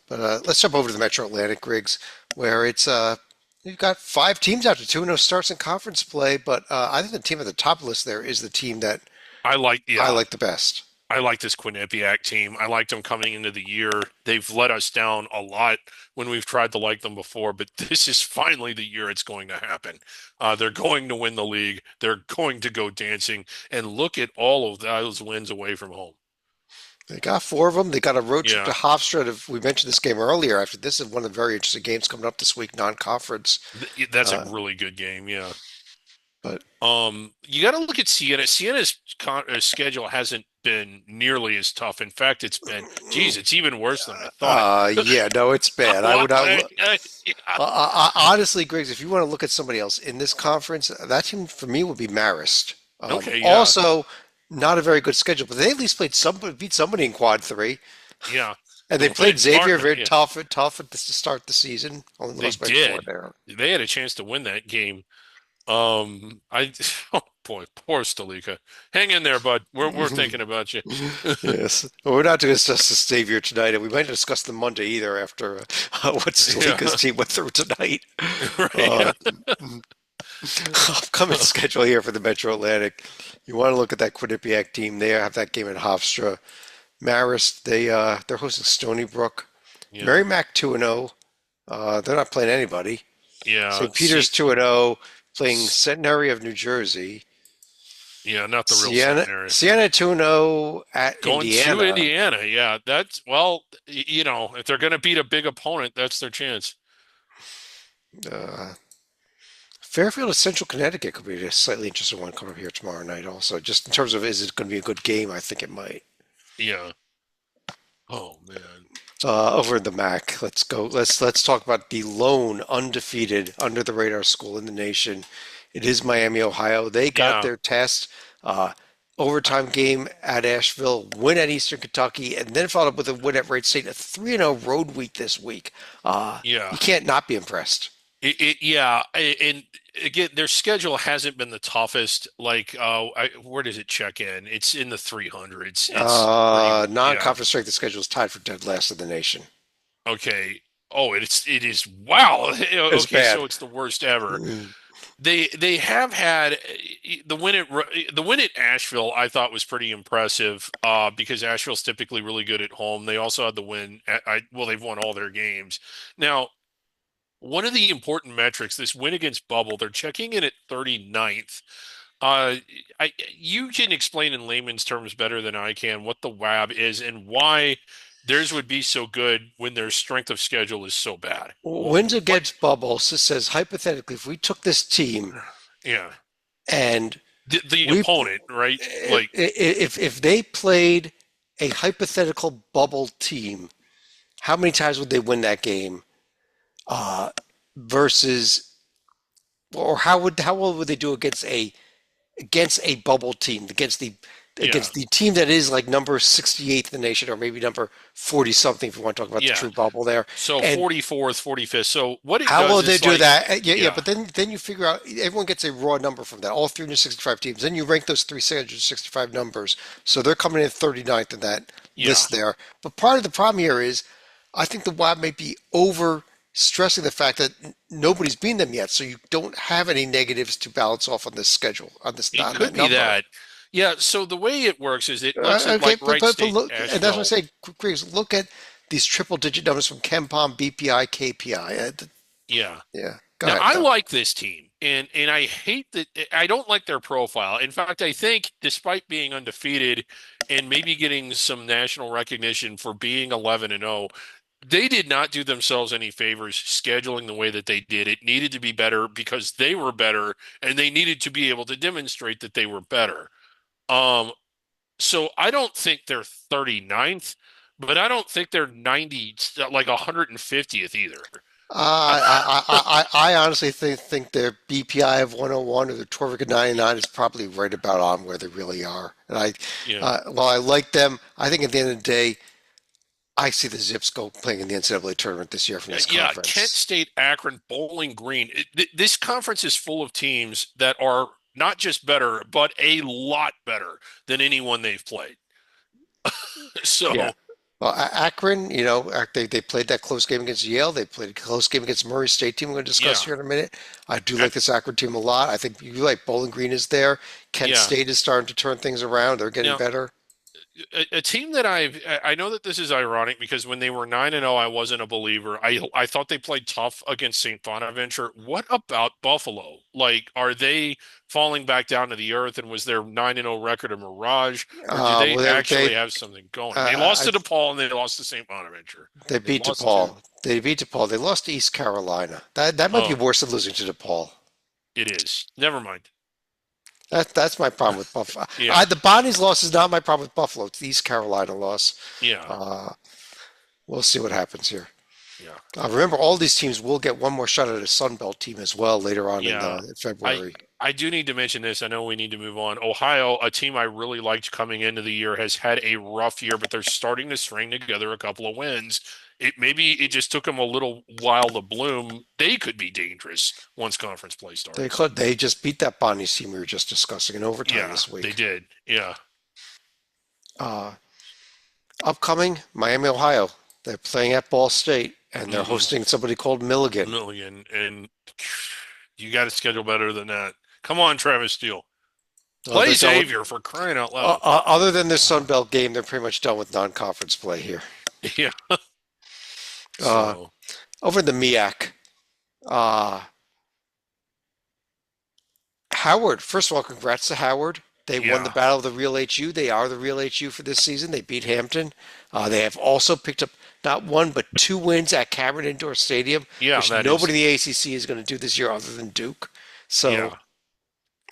but let's jump over to the Metro Atlantic, Griggs, where you've got five teams after 2-0 starts in conference play. But I think the team at the top of the list there is the team that I Yeah, like the best. I like this Quinnipiac team. I liked them coming into the year. They've let us down a lot when we've tried to like them before, but this is finally the year it's going to happen. They're going to win the league. They're going to go dancing, and look at all of those wins away from home. They got four of them. They got a road trip to Yeah, Hofstra. We mentioned this game earlier. After this is one of the very interesting games coming up this week, non-conference. that's a Uh, really good game. Yeah. but You got to look at Siena. Siena's schedule hasn't been nearly as tough. In fact, geez, it's even worse than I thought. yeah, no, it's bad. I Wow. would not. Yeah. Honestly, Griggs, if you want to look at somebody else in this conference, that team for me would be Marist. Okay, yeah, Also, not a very good schedule, but they at least played somebody, beat somebody in Quad Three, yeah. and they They played played Xavier Spartan. very Yeah, tough at this to start the season. Only they lost by four did. there. They had a chance to win that game. I oh boy, poor Stalika. Hang in there, bud. We're thinking about you. Yes. Well, we're not going to discuss the Xavier tonight, and we might discuss them Monday either after what Stalika's Yeah, team went through tonight. right. Uh, Upcoming schedule here for the Metro Atlantic. You want to look at that Quinnipiac team. They have that game in Hofstra. Marist, they're hosting Stony Brook. Yeah, Merrimack 2-0. They're not playing anybody. yeah. St. See, Peter's 2-0, playing Centenary of New Jersey. yeah, not the real centenary. Siena 2-0 at Going to Indiana. Indiana, yeah. That's well, if they're going to beat a big opponent, that's their chance. Uh, Fairfield of Central Connecticut could be a slightly interesting one coming up here tomorrow night also. Just in terms of is it going to be a good game, I think it might. Yeah. Oh man. Over in the MAC, let's go. Let's talk about the lone undefeated under the radar school in the nation. It is Miami, Ohio. They got Yeah. their test. Overtime game at Asheville, win at Eastern Kentucky, and then followed up with a win at Wright State. A 3-0 road week this week. You Yeah. can't not be impressed. Yeah, and again, their schedule hasn't been the toughest. Like, where does it check in? It's in the 300s. It's pretty, yeah. Non-conference strength of schedule is tied for dead last in the nation. Okay. Oh, it is wow. It's Okay, bad. so it's the worst ever. They have had the win at Asheville. I thought was pretty impressive. Because Asheville's typically really good at home. They also had the win. Well, they've won all their games now. One of the important metrics, this win against Bubble, they're checking in at 39th. Uh, you can explain in layman's terms better than I can what the WAB is and why theirs would be so good when their strength of schedule is so bad. Wins What? against Bubbles says hypothetically, if we took this team Yeah, and the we opponent, right? Like, if they played a hypothetical bubble team, how many times would they win that game? Uh, versus, or how well would they do against a bubble team, yeah, against the team that is like number 68th in the nation, or maybe number 40 something if you want to talk about the yeah. true bubble there. So And 44th, 45th. So what it how does will they is do like, that? Yeah, yeah, but then you figure out everyone gets a raw number from that, all 365 teams. Then you rank those 365 numbers. So they're coming in 39th in that yeah. list there. But part of the problem here is I think the WAB may be over stressing the fact that nobody's beaten them yet. So you don't have any negatives to balance off on this schedule, It on that could be number. that. Yeah. So the way it works is it looks at Okay, like Wright but State, look, and that's what I Asheville. say, Griggs, look at these triple digit numbers from KenPom, BPI, KPI. Yeah. Yeah, go Now ahead, I though. like this team, and I hate that I don't like their profile. In fact, I think despite being undefeated and maybe getting some national recognition for being 11 and 0, they did not do themselves any favors scheduling the way that they did. It needed to be better because they were better and they needed to be able to demonstrate that they were better. Um, so I don't think they're 39th, but I don't think they're 90, like 150th either. I honestly think their BPI of 101 or their Torvik of 99 is probably right about on where they really are. And Yeah. while I like them, I think at the end of the day, I see the Zips go playing in the NCAA tournament this year from this Yeah, Kent conference. State, Akron, Bowling Green. This conference is full of teams that are not just better, but a lot better than anyone they've played. Yeah. So, Well, Akron, they played that close game against Yale. They played a close game against Murray State team. We're going to discuss yeah, here in a minute. I do A- like this Akron team a lot. I think you like Bowling Green is there. Kent yeah. State is starting to turn things around. They're getting Now, better. a team that I know that this is ironic because when they were 9-0, I wasn't a believer. I thought they played tough against St. Bonaventure. What about Buffalo? Like, are they falling back down to the earth? And was their 9-0 record a mirage, or do they Well, actually have something going? They lost I to DePaul and they lost to St. Bonaventure. they They beat lost to. DePaul. They beat DePaul. They lost to East Carolina. That might be Oh, worse than losing to DePaul. it is. Never mind. That's my problem with Buffalo. Yeah, The Bonnie's loss is not my problem with Buffalo. It's the East Carolina loss. yeah, Uh, we'll see what happens here. yeah, Remember, all these teams will get one more shot at a Sun Belt team as well later on yeah. in I February. I do need to mention this. I know we need to move on. Ohio, a team I really liked coming into the year, has had a rough year, but they're starting to string together a couple of wins. It just took them a little while to bloom. They could be dangerous once conference play starts. They just beat that Bonnie's team we were just discussing in overtime Yeah, this they week. did. Yeah. Uh, Upcoming, Miami, Ohio. They're playing at Ball State and they're Mm-mm. hosting somebody called Milligan. Million. And you got to schedule better than that. Come on, Travis Steele. Play They're done with, Xavier for crying out loud. other than this Sun Belt game, they're pretty much done with non-conference play here. Yeah. Uh, So, Over in the MEAC, uh, Howard, first of all, congrats to Howard. They won the yeah. Battle of the Real HU. They are the Real HU for this season. They beat Hampton. They have also picked up not one, but two wins at Cameron Indoor Stadium, Yeah, which that nobody is. in the ACC is going to do this year other than Duke. So, Yeah.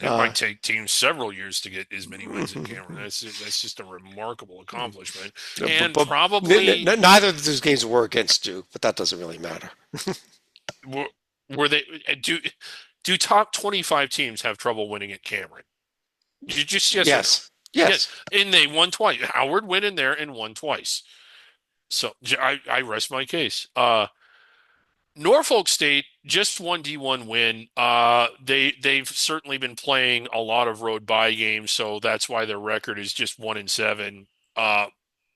It uh, might take teams several years to get as many wins at Cameron. That's just a remarkable accomplishment. And but probably neither of those games were against Duke, but that doesn't really matter. were, were they do top 25 teams have trouble winning at Cameron? Just yes or no? Yes, Yes. yes. And they won twice. Howard went in there and won twice. So I rest my case. Norfolk State just one D1 win. They've certainly been playing a lot of road bye games, so that's why their record is just 1-7.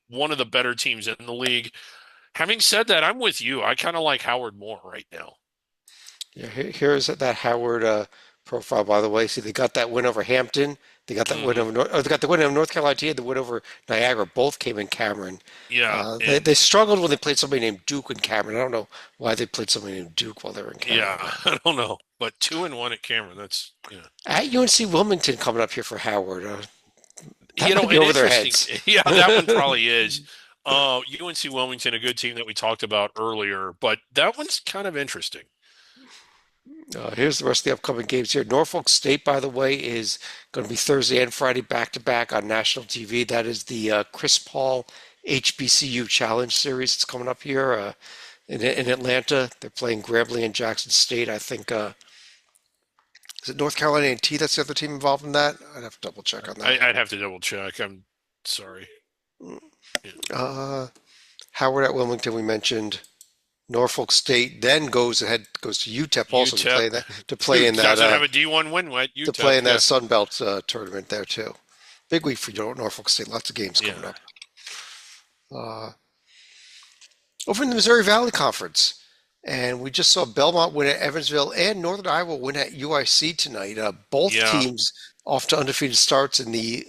One of the better teams in the league. Having said that, I'm with you. I kind of like Howard more right now. Yeah, here's that Howard profile, by the way. See, they got that win over Hampton. They got that win Hmm. over they got the win over North Carolina. The win over Niagara. Both came in Cameron. Yeah, They struggled when they played somebody named Duke in Cameron. I don't know why they played somebody named Duke while they were in yeah. Cameron. But I don't know, but 2-1 at Cameron. That's yeah. at UNC Wilmington coming up here for Howard. That might be An over their interesting. heads. Yeah, that one probably is. UNC Wilmington, a good team that we talked about earlier, but that one's kind of interesting. Here's the rest of the upcoming games here. Norfolk State, by the way, is going to be Thursday and Friday back to back on national TV. That is the Chris Paul HBCU Challenge Series. It's coming up here in Atlanta. They're playing Grambling and Jackson State. I think is it North Carolina A&T that's the other team involved in that? I'd have to double check on that. I'd have to double check. I'm sorry. Yeah. Uh, Howard at Wilmington, we mentioned. Norfolk State then goes to UTEP also UTEP, to play who in that doesn't have a D1 win at to UTEP. play in that Yeah, Sun Belt tournament there too. Big week for Norfolk State. Lots of games coming yeah, up. Uh, Over in the Missouri Valley Conference, and we just saw Belmont win at Evansville and Northern Iowa win at UIC tonight. Both yeah, teams off to undefeated starts in the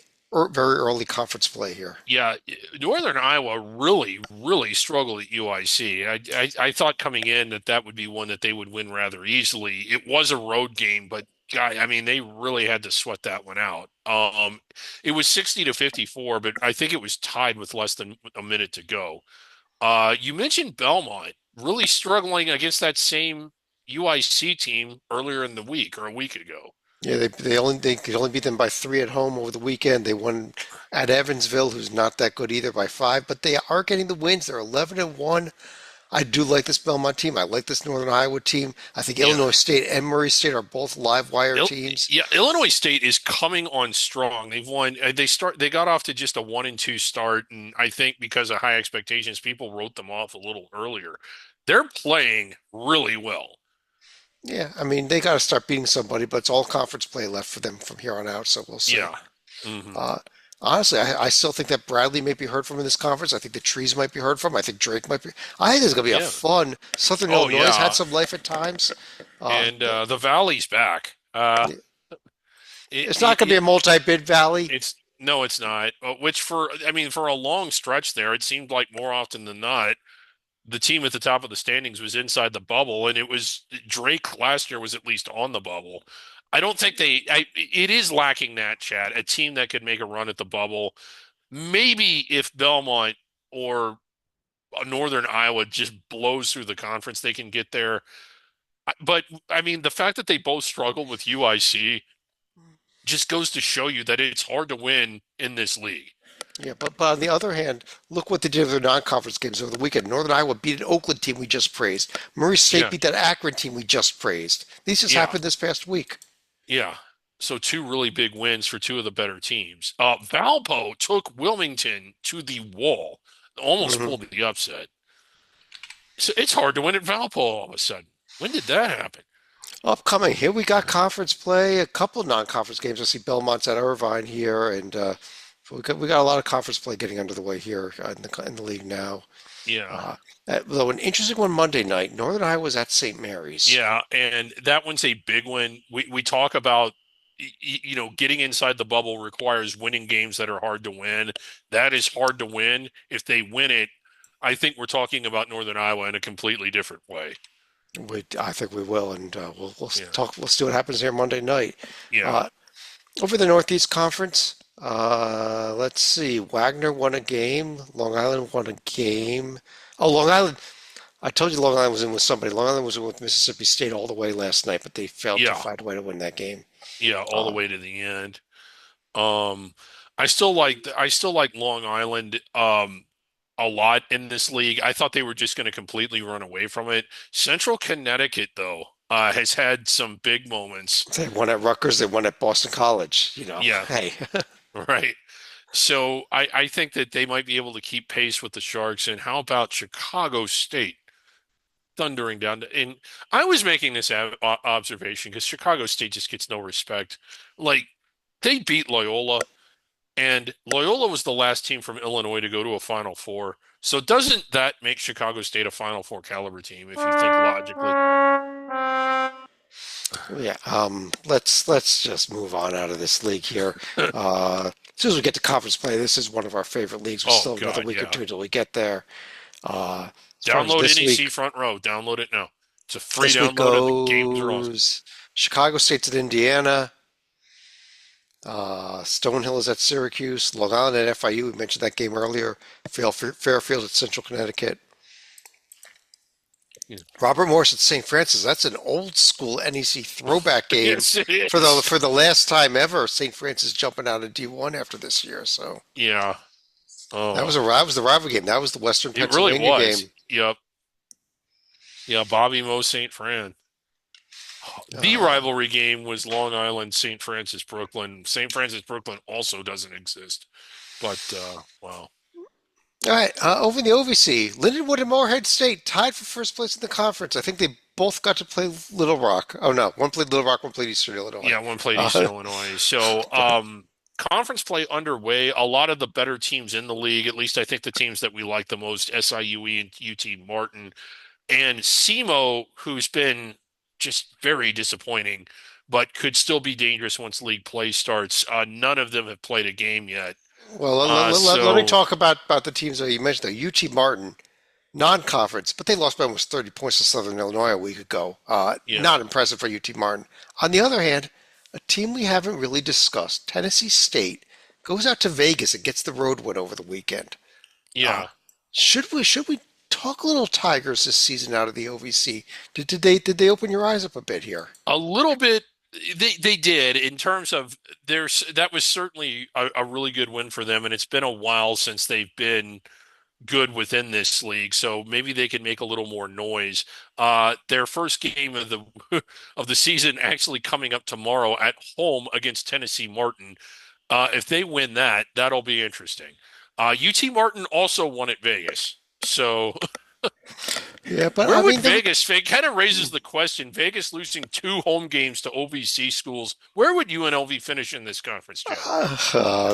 very early conference play here. yeah. Northern Iowa really struggled at UIC. I thought coming in that would be one that they would win rather easily. It was a road game, but I mean, they really had to sweat that one out. It was 60-54, but I think it was tied with less than a minute to go. You mentioned Belmont really struggling against that same UIC team earlier in the week or a week ago. Yeah, they could only beat them by 3 at home over the weekend. They won at Evansville, who's not that good either, by 5, but they are getting the wins. They're 11-1. I do like this Belmont team. I like this Northern Iowa team. I think Yeah. Illinois State and Murray State are both live wire Il teams. yeah, Illinois State is coming on strong. They've won. They got off to just a 1-2 start, and I think because of high expectations, people wrote them off a little earlier. They're playing really well. Yeah, I mean, they got to start beating somebody, but it's all conference play left for them from here on out, so we'll see. Yeah. Hmm. Uh, honestly, I still think that Bradley might be heard from in this conference. I think the Trees might be heard from. I think Drake might be. I think it's going to be a Yeah. fun. Southern Oh Illinois has had yeah. some life at times. And the Valley's back. It's not going to be a multi-bid valley. It's no, it's not. Which I mean, for a long stretch there, it seemed like more often than not, the team at the top of the standings was inside the bubble, and it was Drake last year was at least on the bubble. I don't think it is lacking that, Chad, a team that could make a run at the bubble. Maybe if Belmont or Northern Iowa just blows through the conference, they can get there. But I mean, the fact that they both struggled with UIC just goes to show you that it's hard to win in this league. Yeah, but on the other hand, look what they did with their non-conference games over the weekend. Northern Iowa beat an Oakland team we just praised. Murray State Yeah, beat that Akron team we just praised. These just yeah, happened this past week. yeah. So two really big wins for two of the better teams. Valpo took Wilmington to the wall, almost Hmm. pulled the upset. So it's hard to win at Valpo all of a sudden. When did that happen? Upcoming here, we got conference play, a couple of non-conference games. I see Belmont's at Irvine here, and we got a lot of conference play getting under the way here in the league now. Yeah. Uh, Though an interesting one Monday night, Northern Iowa's at St. Mary's. Yeah, and that one's a big one. We talk about getting inside the bubble requires winning games that are hard to win. That is hard to win. If they win it, I think we're talking about Northern Iowa in a completely different way. I think we will, and we'll Yeah. talk. We'll see what happens here Monday night. Yeah. Uh, Over the Northeast Conference, let's see. Wagner won a game. Long Island won a game. Oh, Long Island. I told you Long Island was in with somebody. Long Island was in with Mississippi State all the way last night, but they failed to Yeah. find a way to win that game. Yeah, all the Uh, way to the end. Um, I still like Long Island a lot in this league. I thought they were just going to completely run away from it. Central Connecticut, though, has had some big moments. they won at Rutgers. They won at Boston College. Yeah, Hey, right. So I think that they might be able to keep pace with the Sharks. And how about Chicago State thundering down and I was making this observation because Chicago State just gets no respect. Like they beat Loyola, and Loyola was the last team from Illinois to go to a Final Four. So doesn't that make Chicago State a Final Four caliber team if you think logically? yeah. Let's just move on out of this league here. As soon as we get to conference play, this is one of our favorite leagues. We Oh still have another God, week or yeah. two until we get there. As far as Download this NEC week, Front Row. Download it now. It's a free this week download and the games are awesome. goes Chicago State's at Indiana. Stonehill is at Syracuse. Long Island at FIU. We mentioned that game earlier. Fairfield at Central Connecticut. Yeah. Robert Morris at St. Francis. That's an old school NEC throwback game Yes, it for the is. for the last time ever. St. Francis jumping out of D1 after this year. So Yeah. Oh, that was the rivalry game. That was the Western it really Pennsylvania was. game. Yep. Yeah, Bobby Mo St. Fran. The Uh, rivalry game was Long Island, St. Francis, Brooklyn. St. Francis, Brooklyn also doesn't exist. But wow. all right, over in the OVC, Lindenwood and Morehead State tied for first place in the conference. I think they both got to play Little Rock. Oh no, one played Little Rock, one played Eastern Illinois. Yeah, one played Eastern Uh, Illinois. So conference play underway. A lot of the better teams in the league, at least I think the teams that we like the most, SIUE and UT Martin. And SEMO, who's been just very disappointing, but could still be dangerous once league play starts. None of them have played a game yet. well, let me So talk about the teams that you mentioned. Though UT Martin, non-conference, but they lost by almost 30 points to Southern Illinois a week ago. yeah, Not impressive for UT Martin. On the other hand, a team we haven't really discussed, Tennessee State, goes out to Vegas and gets the road win over the weekend. Uh, yeah, should we talk a little Tigers this season out of the OVC? Did they open your eyes up a bit here? a little bit. they did in terms of there's that was certainly a really good win for them, and it's been a while since they've been good within this league, so maybe they can make a little more noise. Their first game of the of the season actually coming up tomorrow at home against Tennessee Martin. If they win that, that'll be interesting. UT Martin also won at Vegas, so Yeah, but where I would mean, Vegas? It kind of raises the question. Vegas losing two home games to OVC schools. Where would UNLV finish in this conference, Joe?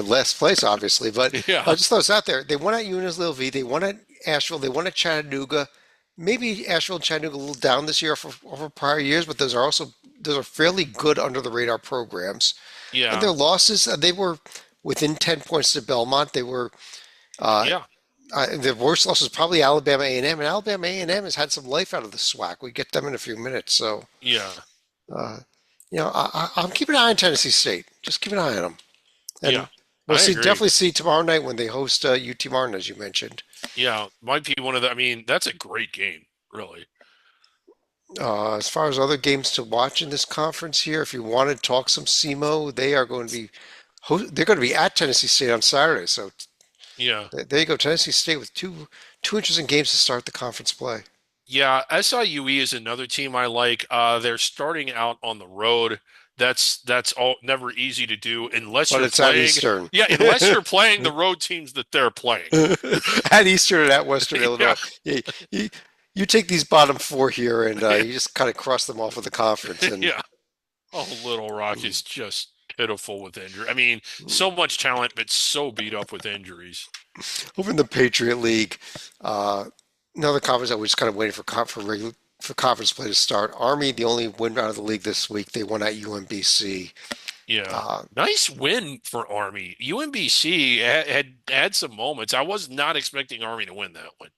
last place, obviously. But Yeah, just throw this out there. They won at UNSLV. They won at Asheville. They won at Chattanooga. Maybe Asheville and Chattanooga a little down this year for over prior years, but those are fairly good under the radar programs. And yeah, their losses, they were within 10 points to Belmont. They were uh, yeah, the worst loss was probably Alabama A&M, and Alabama A&M has had some life out of the SWAC. We get them in a few minutes, so yeah, uh, I'm keeping an eye on Tennessee State. Just keep an eye on them, yeah. and we'll I see. agree. Definitely see tomorrow night when they host UT Martin, as you mentioned. Yeah, might be one of the. I mean, that's a great game, really. As far as other games to watch in this conference here, if you want to talk some SEMO, they are going to be they're going to be at Tennessee State on Saturday. So Yeah, there you go, Tennessee State with two interesting games to start the conference play. yeah. SIUE is another team I like. They're starting out on the road. That's all never easy to do unless But you're it's at playing. Eastern. Yeah, unless you're playing the road teams that they're playing. At Eastern and at Western Yeah, Illinois. You, you take these bottom four here and you just kind of cross them off of the conference. And yeah. Oh, Little Rock is just pitiful with injury. I mean, so much talent, but so beat up with injuries. over in the Patriot League, uh, another conference that we're just kind of waiting for for conference play to start. Army, the only win out of the league this week, they won at UMBC. Yeah. Uh, Nice win for Army. UMBC had some moments. I was not expecting Army to win that one.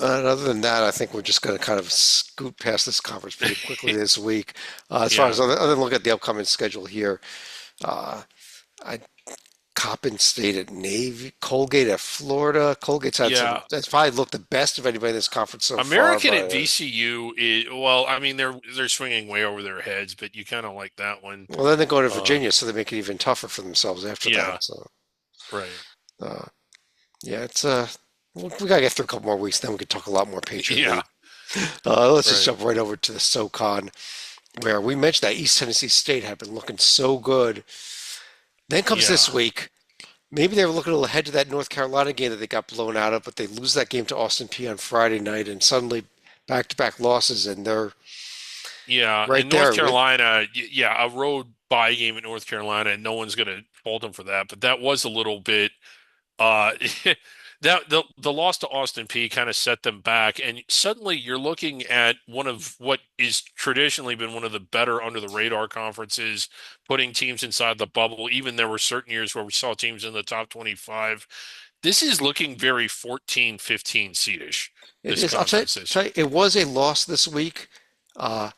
and other than that, I think we're just going to kind of scoot past this conference pretty quickly this week. As far Yeah. as other than look at the upcoming schedule here, uh, I Coppin State at Navy, Colgate at Florida. Colgate's had some. Yeah. That's probably looked the best of anybody in this conference so far. American at But VCU is well, I mean they're swinging way over their heads, but you kind of like that one. well, then they're going to Uh Virginia, so they make it even tougher for themselves after yeah, that. So right. uh, yeah, it's we gotta get through a couple more weeks, then we can talk a lot more Patriot Yeah, League. Let's just right. jump right over to the SoCon, where we mentioned that East Tennessee State had been looking so good. Then comes Yeah. this week. Maybe they were looking a little ahead to that North Carolina game that they got blown out of, but they lose that game to Austin P on Friday night, and suddenly back-to-back losses, and they're Yeah, right in North there. Carolina, yeah, a road bye game in North Carolina, and no one's going to fault them for that. But that was a little bit uh that the loss to Austin P kind of set them back, and suddenly you're looking at one of what is traditionally been one of the better under the radar conferences, putting teams inside the bubble. Even there were certain years where we saw teams in the top 25. This is looking very 14, 15 seedish, It this is. conference this Tell year. you, it was a loss this week. Uh,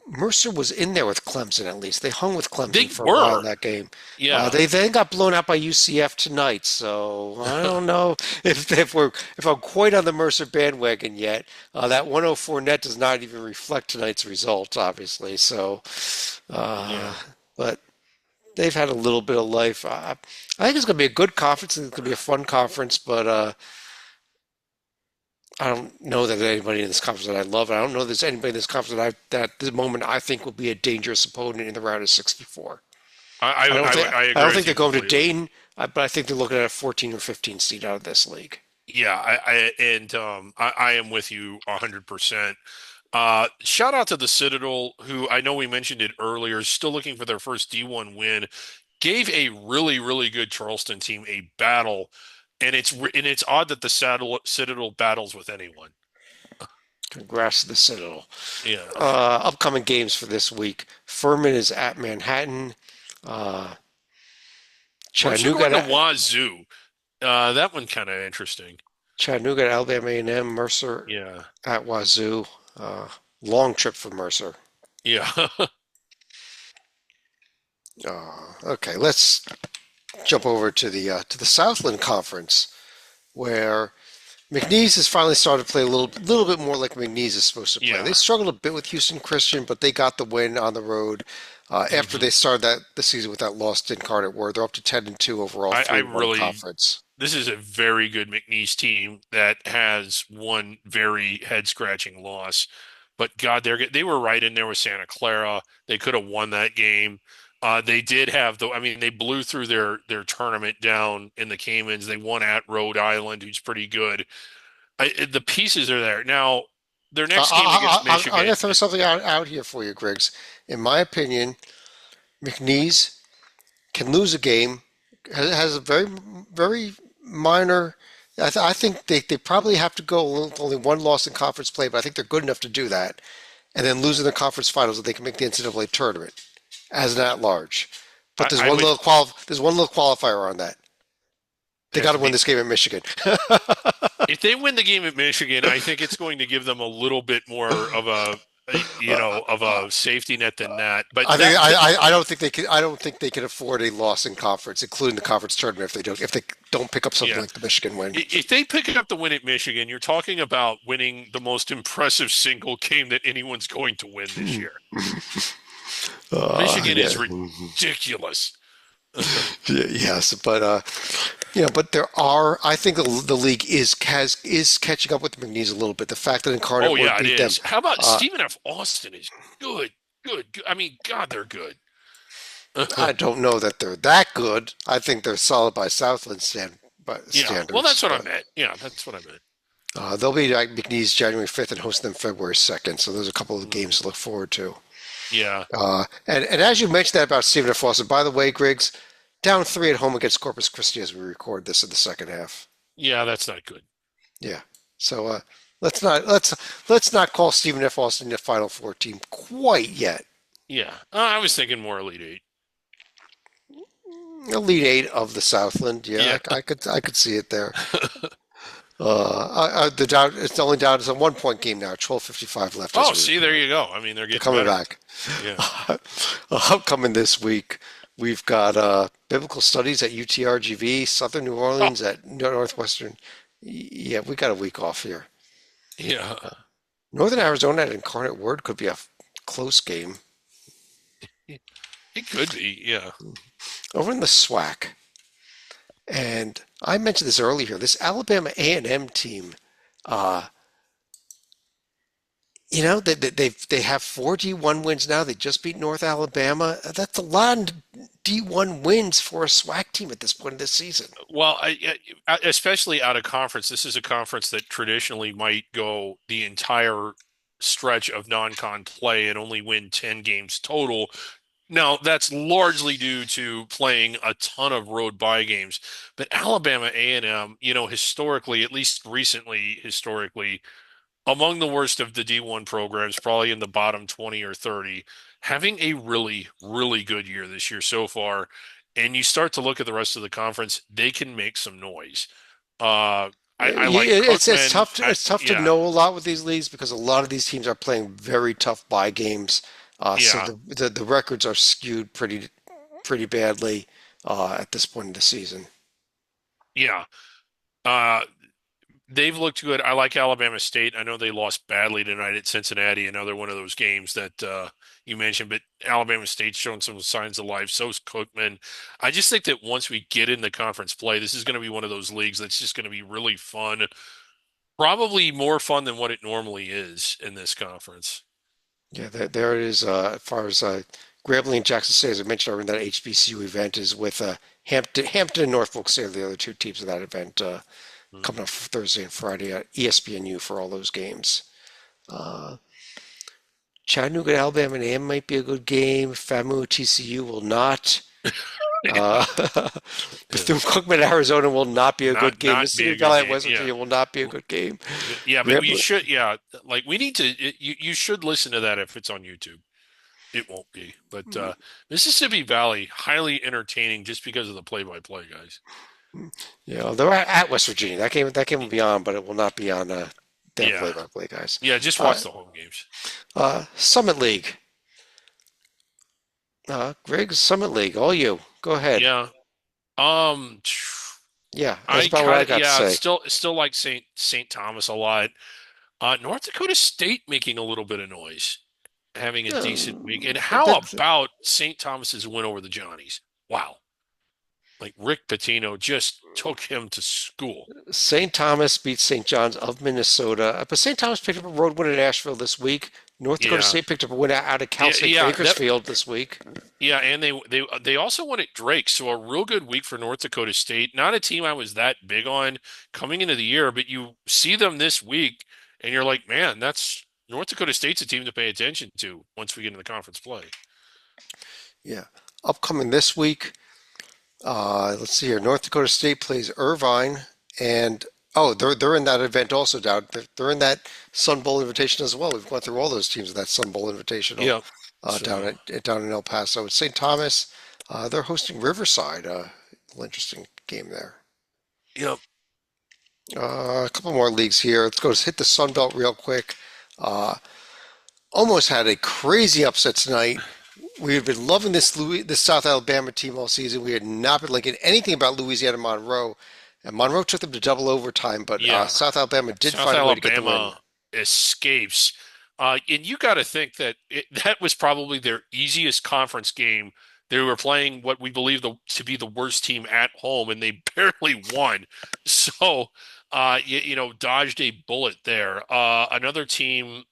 Mercer was in there with Clemson at least. They hung with Clemson They for a while in were. that game. Yeah. They then got blown out by UCF tonight, so I don't know if I'm quite on the Mercer bandwagon yet. That 104 net does not even reflect tonight's results, obviously. So, uh, Yeah. but they've had a little bit of life. I think it's going to be a good conference. I think it's going to be a fun conference, but I don't know that there's anybody in this conference that I love. I don't know there's anybody in this conference that at this moment I think will be a dangerous opponent in the round of 64. I I don't agree think with they're you going to completely. Dayton, but I think they're looking at a 14 or 15 seed out of this league. Yeah, I am with you 100%. Shout out to the Citadel, who I know we mentioned it earlier, is still looking for their first D1 win. Gave a really, really good Charleston team a battle, and it's odd that the Citadel battles with anyone. Congrats to the Citadel. Yeah. Upcoming games for this week: Furman is at Manhattan. Uh, Mercer going to Chattanooga, Wazoo. That one kind of interesting. Chattanooga at Alabama A&M. Mercer Yeah. at Wazoo. Uh, Long trip for Mercer. Yeah. Okay, let's jump over to the Southland Conference, where McNeese has finally started to play a little bit more like McNeese is supposed to play. They Yeah. struggled a bit with Houston Christian, but they got the win on the road. After hmm they started the season with that loss to Incarnate Word, they're up to 10-2 overall, I 3-1 really, conference. this is a very good McNeese team that has one very head-scratching loss. But God, they were right in there with Santa Clara. They could have won that game. They did have I mean, they blew through their tournament down in the Caymans. They won at Rhode Island, who's pretty good. The pieces are there. Now, their next game against I'm going Michigan to throw is, something out here for you, Griggs. In my opinion, McNeese can lose a game, has a very minor. I think they probably have to go with only one loss in conference play, but I think they're good enough to do that, and then lose in the conference finals that they can make the NCAA tournament as an at-large. But I would, there's one little qualifier on that. They got to win this game at Michigan. if they win the game at Michigan, I think it's going to give them a little bit more of of a safety net than that. But I don't think they can afford a loss in conference, including the conference tournament if they don't pick up something yeah, like the Michigan win. if they pick up the win at Michigan, you're talking about winning the most impressive single game that anyone's going to win this year. Michigan Yeah. is ridiculous. Yes, but but there are. I think the league is catching up with McNeese a little bit. The fact that Incarnate Oh Word yeah, it beat them, is. How about uh, Stephen F. Austin is good, good. I mean, God, they're good. I don't know that they're that good. I think they're solid by Yeah, well, standards, that's what I but meant. Yeah, that's what I meant. they'll be at McNeese January 5th and host them February 2nd. So there's a couple of Mm, games to look forward to. yeah, And as you mentioned that about Stephen F. Austin, by the way, Griggs, down 3 at home against Corpus Christi as we record this in the second half. yeah, that's not good. Yeah. So let's not let's let's not call Stephen F. Austin the Final Four team quite yet. Yeah, I was thinking more Elite Eight. Elite Eight of the Southland. Yeah, Yeah. I could see it there. It's only down. It's a 1 point game now. 12:55 left as Oh, we see, there record. you go. I mean, they're They're getting coming better. back. Yeah. Upcoming this week, we've got biblical studies at UTRGV, Southern New Oh, Orleans at Northwestern. Yeah, we got a week off here. yeah. Northern Arizona at Incarnate Word could be a close game. It could be. Yeah. Over in the SWAC, and I mentioned this earlier, this Alabama A&M team, uh, they have 4 D1 wins now. They just beat North Alabama. That's a lot of D1 wins for a SWAC team at this point in this season. Well, especially out of conference, this is a conference that traditionally might go the entire stretch of non-con play and only win 10 games total. Now, that's largely due to playing a ton of road bye games. But Alabama A&M, historically, at least recently, historically, among the worst of the D1 programs, probably in the bottom 20 or 30, having a really, really good year this year so far. And you start to look at the rest of the conference, they can make some noise. I like It's Cookman. tough to Yeah, know a lot with these leagues because a lot of these teams are playing very tough bye games. So yeah, the records are skewed pretty badly at this point in the season. yeah. Uh, they've looked good. I like Alabama State. I know they lost badly tonight at Cincinnati, another one of those games that you mentioned, but Alabama State's shown some signs of life. So's Cookman. I just think that once we get into conference play, this is going to be one of those leagues that's just going to be really fun. Probably more fun than what it normally is in this conference. Yeah, there it is. As far as Grambling and Jackson State, as I mentioned earlier, that HBCU event is with Hampton and Norfolk State are the other two teams of that event Hmm. coming up Thursday and Friday at ESPNU for all those games. Uh, Chattanooga, Alabama, and A&M might be a good game. FAMU, TCU will not. Uh, Bethune-Cookman, Arizona will not be a good game. Not be Mississippi a good Valley, game. West Yeah. Virginia will not be a good game. Yeah, but you Grambling, should, yeah, like we need to, you should listen to that if it's on YouTube. It won't be, but Mississippi Valley, highly entertaining just because of the play-by-play guys. they're at West Virginia. That game will be on, but it will not be on their Yeah, play-by-play guys. yeah, just Uh, watch the home games. Summit League. Griggs, Summit League, all you. Go ahead. Yeah. Um, Yeah, that's I about what I kind of got to yeah, say. still like St. Thomas a lot. North Dakota State making a little bit of noise, having a decent week. And how That about St. Thomas's win over the Johnnies? Wow. Like Rick Pitino just took him to school. St. Thomas beats St. John's of Minnesota, but St. Thomas picked up a road win at Asheville this week. North Dakota Yeah. State picked up a win out of Cal Yeah, State yeah, that Bakersfield this week. yeah, and they also won at Drake, so a real good week for North Dakota State. Not a team I was that big on coming into the year, but you see them this week and you're like, man, that's North Dakota State's a team to pay attention to once we get into the conference play. Yeah. Upcoming this week, let's see here. North Dakota State plays Irvine, and oh, they're in that event also, down. They're in that Sun Bowl invitation as well. We've gone through all those teams of that Sun Bowl invitational Yeah. So, down in El Paso. St. Thomas, they're hosting Riverside. Interesting game there. yeah. A couple more leagues here. Let's go hit the Sun Belt real quick. Uh, Almost had a crazy upset tonight. We had been loving this South Alabama team all season. We had not been liking anything about Louisiana Monroe, and Monroe took them to double overtime. But Yeah. South Alabama did South find a way to get the win. Alabama escapes. And you got to think that that was probably their easiest conference game. They were playing what we believe to be the worst team at home, and they barely won. So, dodged a bullet there. Another team,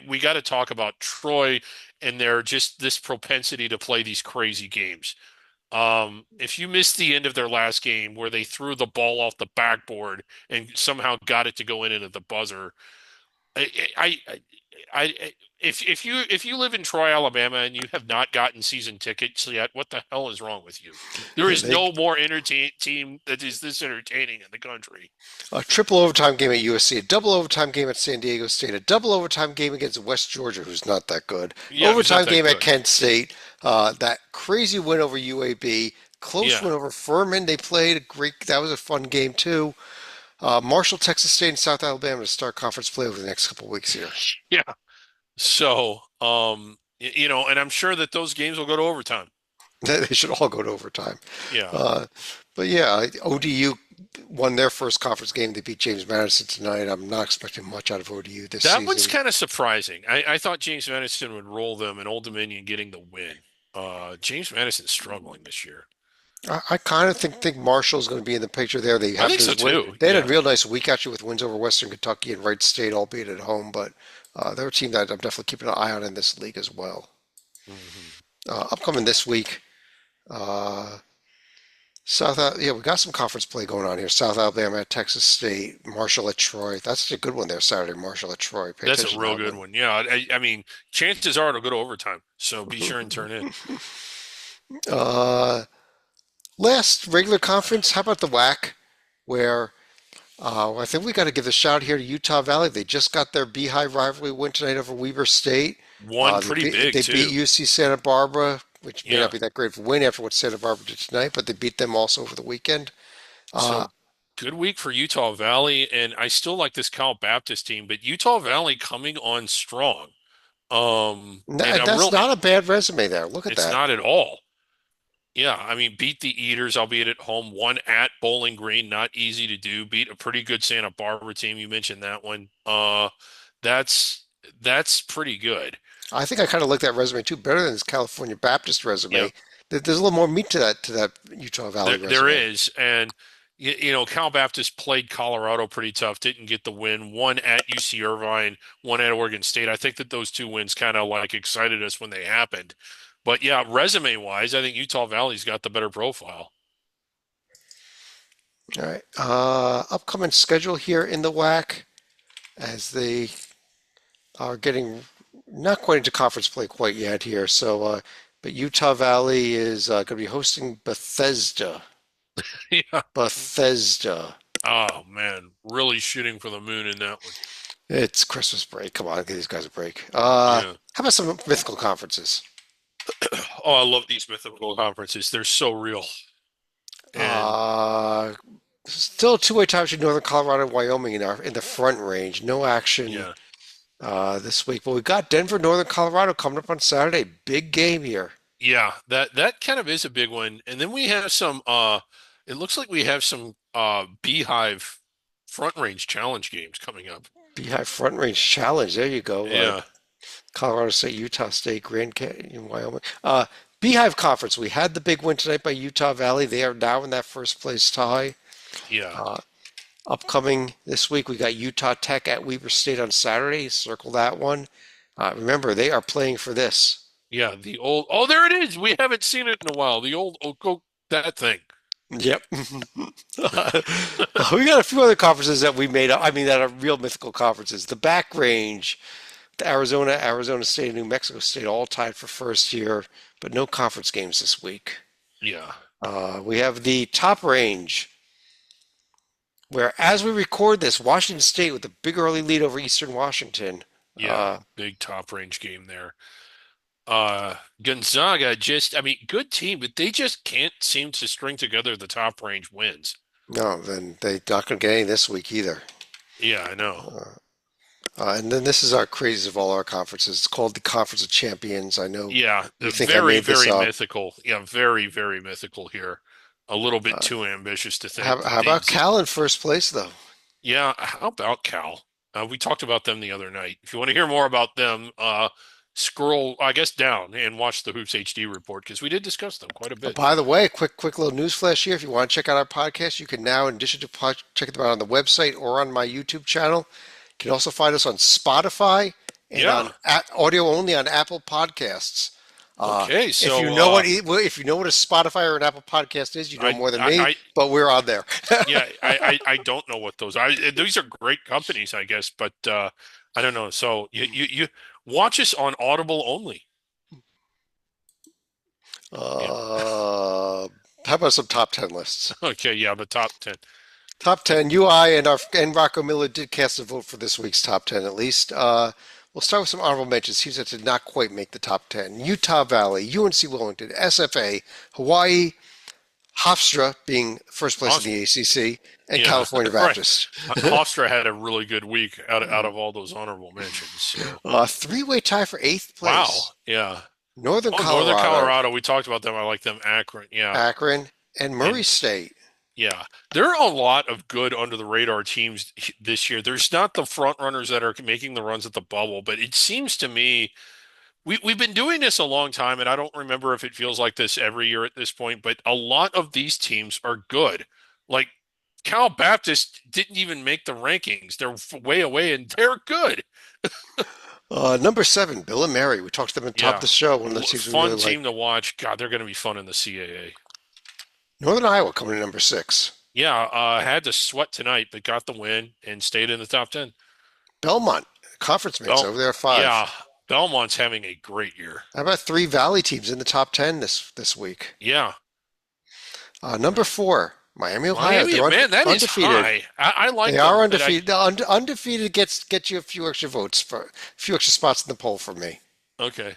we got to talk about Troy and their just this propensity to play these crazy games. If you missed the end of their last game where they threw the ball off the backboard and somehow got it to go in at the buzzer, I, I, I, if you live in Troy, Alabama, and you have not gotten season tickets yet, what the hell is wrong with you? There is They no more entertain team that is this entertaining in the country. A triple overtime game at USC, a double overtime game at San Diego State, a double overtime game against West Georgia, who's not that good, Yeah, who's not overtime that game at good? Kent State, that crazy win over UAB, close Yeah, win over Furman. They played a great. That was a fun game too. Marshall, Texas State, and South Alabama to start conference play over the next couple of weeks here. yeah. So, and I'm sure that those games will go to overtime. They should all go to overtime. Yeah. Uh, but yeah, ODU won their first conference game. They beat James Madison tonight. I'm not expecting much out of ODU this That one's season. kind of surprising. I thought James Madison would roll them and Old Dominion getting the win. James Madison's struggling this year. I kind of think Marshall's going to be in the picture there. They I have think so this win. too. They had a Yeah. real nice week actually with wins over Western Kentucky and Wright State, albeit at home. But they're a team that I'm definitely keeping an eye on in this league as well. Hmm. Upcoming this week, uh, yeah, we got some conference play going on here. South Alabama at Texas State, Marshall at Troy. That's a good one there Saturday. Marshall at Troy. Pay That's a attention to real that good one. one. Yeah. I mean, chances are it'll go to overtime. So be sure and turn in. Uh, Last regular conference, how about the WAC, where I think we got to give a shout here to Utah Valley. They just got their Beehive rivalry win tonight over Weber State. One pretty big They beat too. UC Santa Barbara, which may not Yeah. be that great of a win after what Santa Barbara did tonight, but they beat them also over the weekend. Uh, So good week for Utah Valley. And I still like this Cal Baptist team, but Utah Valley coming on strong. And I'm that's real, not a bad resume there. Look at it's that. not at all. Yeah, I mean, beat the Eaters, albeit at home. One at Bowling Green, not easy to do. Beat a pretty good Santa Barbara team. You mentioned that one. That's that's pretty good. I think I kind of like that resume too, better than his California Baptist Yeah, resume. There's a little more meat to that Utah Valley there resume. is, and Cal Baptist played Colorado pretty tough. Didn't get the win. One at UC Irvine, one at Oregon State. I think that those two wins kind of like excited us when they happened. But yeah, resume wise, I think Utah Valley's got the better profile. All right. Upcoming schedule here in the WAC as they are getting not quite into conference play quite yet here. But Utah Valley is going to be hosting Bethesda. Yeah. Bethesda. Oh man, really shooting for the moon in that one. It's Christmas break. Come on, give these guys a break. Yeah. How about some mythical conferences? Oh, I love these mythical conferences. They're so real. And Uh, Still a two-way tie between Northern Colorado and Wyoming in the Front Range. No action yeah, this week, but we got Denver, Northern Colorado coming up on Saturday. Big game here. yeah, that kind of is a big one. And then we have some It looks like we have some Beehive Front Range Challenge games coming up. Beehive Front Range Challenge. There you go. Yeah, Colorado State, Utah State, Grand Canyon, Wyoming. Beehive Conference. We had the big win tonight by Utah Valley. They are now in that first place tie. yeah, Uh, Upcoming this week, we got Utah Tech at Weber State on Saturday. Circle that one. Remember, they are playing for this. yeah. The old. Oh, there it is. We haven't seen it in a while. The old Oko that thing. Yep. We got a few other conferences that we made up. I mean, that are real mythical conferences. The Back Range, the Arizona State, and New Mexico State all tied for first here, but no conference games this week. Yeah, We have the Top Range, where as we record this, Washington State with a big early lead over Eastern Washington. yeah. Big top range game there. Gonzaga just, I mean, good team, but they just can't seem to string together the top range wins. No, then they're not going to get any this week either. Yeah, I know. And then this is our craziest of all our conferences. It's called the Conference of Champions. I know Yeah, you think I very, made this very up. mythical. Yeah, very, very mythical here. A little bit too ambitious to think that How they about exist. Cal in first place, though? Yeah, how about Cal? We talked about them the other night. If you want to hear more about them, scroll, I guess, down and watch the Hoops HD report because we did discuss them quite a bit. By the way, quick little news flash here. If you want to check out our podcast, you can now, in addition to check them out on the website or on my YouTube channel, you can also find us on Spotify and Yeah. on audio only on Apple Podcasts. Okay, If so you know if you know what a Spotify or an Apple podcast is, you know more than me. I But we're on there. yeah, I don't know what those are. These are great companies, I guess, but I don't know. So you watch us on Audible only. Yeah. How about some top 10 lists? Okay, yeah, the top 10. Top 10. UI and Rocco Miller did cast a vote for this week's top 10 at least. We'll start with some honorable mentions. Teams that did not quite make the top 10. Utah Valley, UNC Wilmington, SFA, Hawaii, Hofstra being first place in the ACC, and Yeah, California right. Baptist. Hofstra had a really good week out of all those honorable mentions. So. Three-way tie for eighth Wow. place. Yeah. Northern Oh, Colorado, Northern Colorado. We talked about them. I like them. Akron. Yeah. Akron, and Murray And State. yeah, there are a lot of good under the radar teams this year. There's not the front runners that are making the runs at the bubble, but it seems to me we've been doing this a long time, and I don't remember if it feels like this every year at this point, but a lot of these teams are good. Like Cal Baptist didn't even make the rankings. They're way away, and they're good. Number 7, Bill and Mary. We talked to them at the top of Yeah. the show. One of the teams we Fun really like. team to watch. God, they're going to be fun in the CAA. Northern Iowa coming in number 6. Yeah, had to sweat tonight, but got the win and stayed in the top 10. Belmont, conference mates Bel over there at 5. yeah, Belmont's having a great year. How about 3 Valley teams in the top 10 this week? Yeah, Number 4, Miami, Ohio. Miami, They're man, that is undefeated. high. I like They them, are but undefeated. Undefeated gets you a few extra votes for a few extra spots in the poll for me. okay,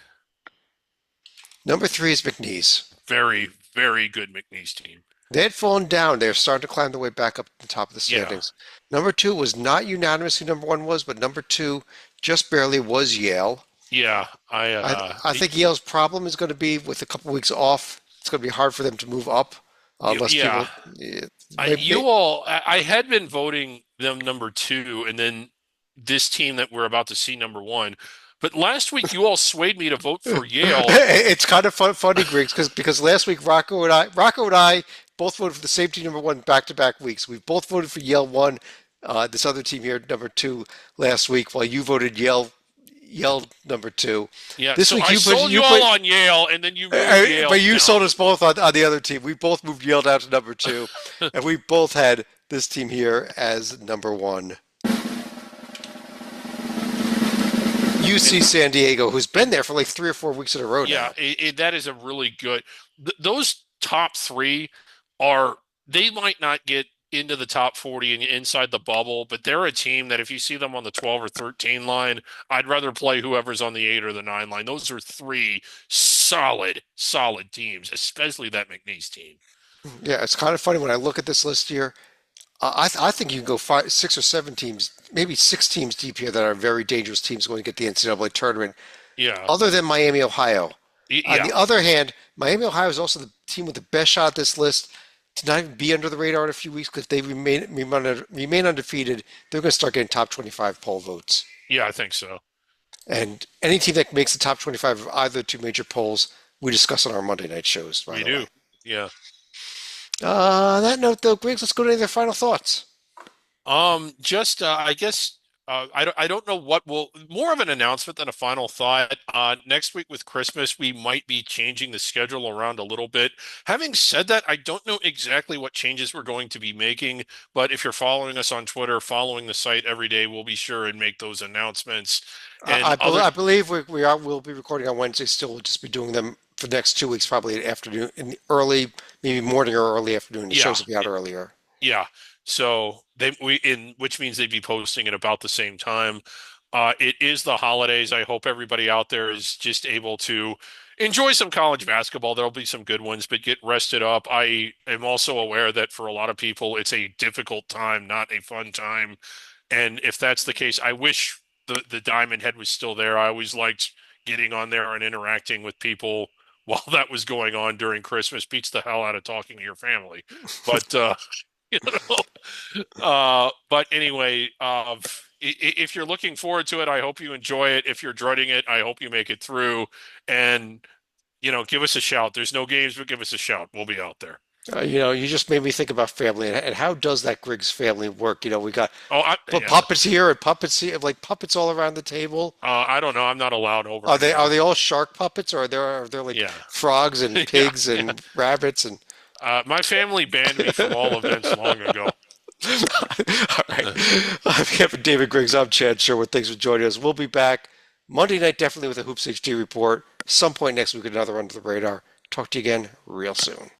Number 3 is McNeese. very, very good McNeese team. They had fallen down. They're starting to climb their way back up to the top of the Yeah, standings. Number 2 was not unanimous who number 1 was, but number 2 just barely was Yale. yeah, I think Yale's problem is going to be with a couple weeks off. It's going to be hard for them to move up unless yeah. people. I had been voting them number 2, and then this team that we're about to see number 1. But last week you all swayed me to vote for Yale. It's kind of funny, Griggs, because last week Rocco and I both voted for the same team number 1 back-to-back weeks. We both voted for Yale 1. This other team here number 2 last week, while you voted Yale number 2. Yeah, This so week I sold you all on Yale, and then you moved Yale but you down. sold us both on the other team. We both moved Yale down to number 2, and we both had this team here as number 1. UC San Diego, who's been there for like 3 or 4 weeks in a row Yeah, now. that is a really good. Those top 3 are, they might not get into the top 40 and inside the bubble, but they're a team that if you see them on the 12 or 13 line, I'd rather play whoever's on the 8 or the 9 line. Those are 3 solid, solid teams, especially that McNeese team. Yeah, it's kind of funny when I look at this list here. I think you can go 6 or 7 teams, maybe 6 teams deep here that are very dangerous teams going to get the NCAA tournament, Yeah, other than Miami, Ohio. On yeah, the other hand, Miami, Ohio is also the team with the best shot at this list. to not even be under the radar in a few weeks because if they remain undefeated, they're going to start getting top 25 poll votes. Yeah, I think so. And any team that makes the top 25 of either two major polls, we discuss on our Monday night shows, by We the way. do. Yeah. On that note, though, Griggs, let's go to any of their final thoughts. Just I guess I don't know what will more of an announcement than a final thought. Next week with Christmas, we might be changing the schedule around a little bit. Having said that, I don't know exactly what changes we're going to be making, but if you're following us on Twitter, following the site every day, we'll be sure and make those announcements. And other, I believe we'll be recording on Wednesday still. We'll just be doing them for the next 2 weeks, probably afternoon, in the early, maybe morning or early afternoon. The yeah, shows will be out earlier. yeah. So they we in which means they'd be posting at about the same time. It is the holidays. I hope everybody out there is just able to enjoy some college basketball. There'll be some good ones, but get rested up. I am also aware that for a lot of people, it's a difficult time, not a fun time. And if that's the case, I wish the Diamond Head was still there. I always liked getting on there and interacting with people while that was going on during Christmas. Beats the hell out of talking to your family. But you but anyway, if you're looking forward to it, I hope you enjoy it. If you're dreading it, I hope you make it through. And give us a shout. There's no games, but give us a shout. We'll be out there. You just made me think about family and how does that Griggs family work? We got Oh, yeah. puppets here and puppets here, like puppets all around the table. I don't know. I'm not allowed over Are they anymore. are they all shark puppets, or are there like Yeah, frogs and yeah, pigs yeah. and rabbits and My family banned me from all events long ago. all right. On behalf of David Griggs, I'm Chad Sherwood. Thanks for joining us. We'll be back Monday night, definitely with a Hoops HD report. Some point next week, another Under the Radar. Talk to you again real soon.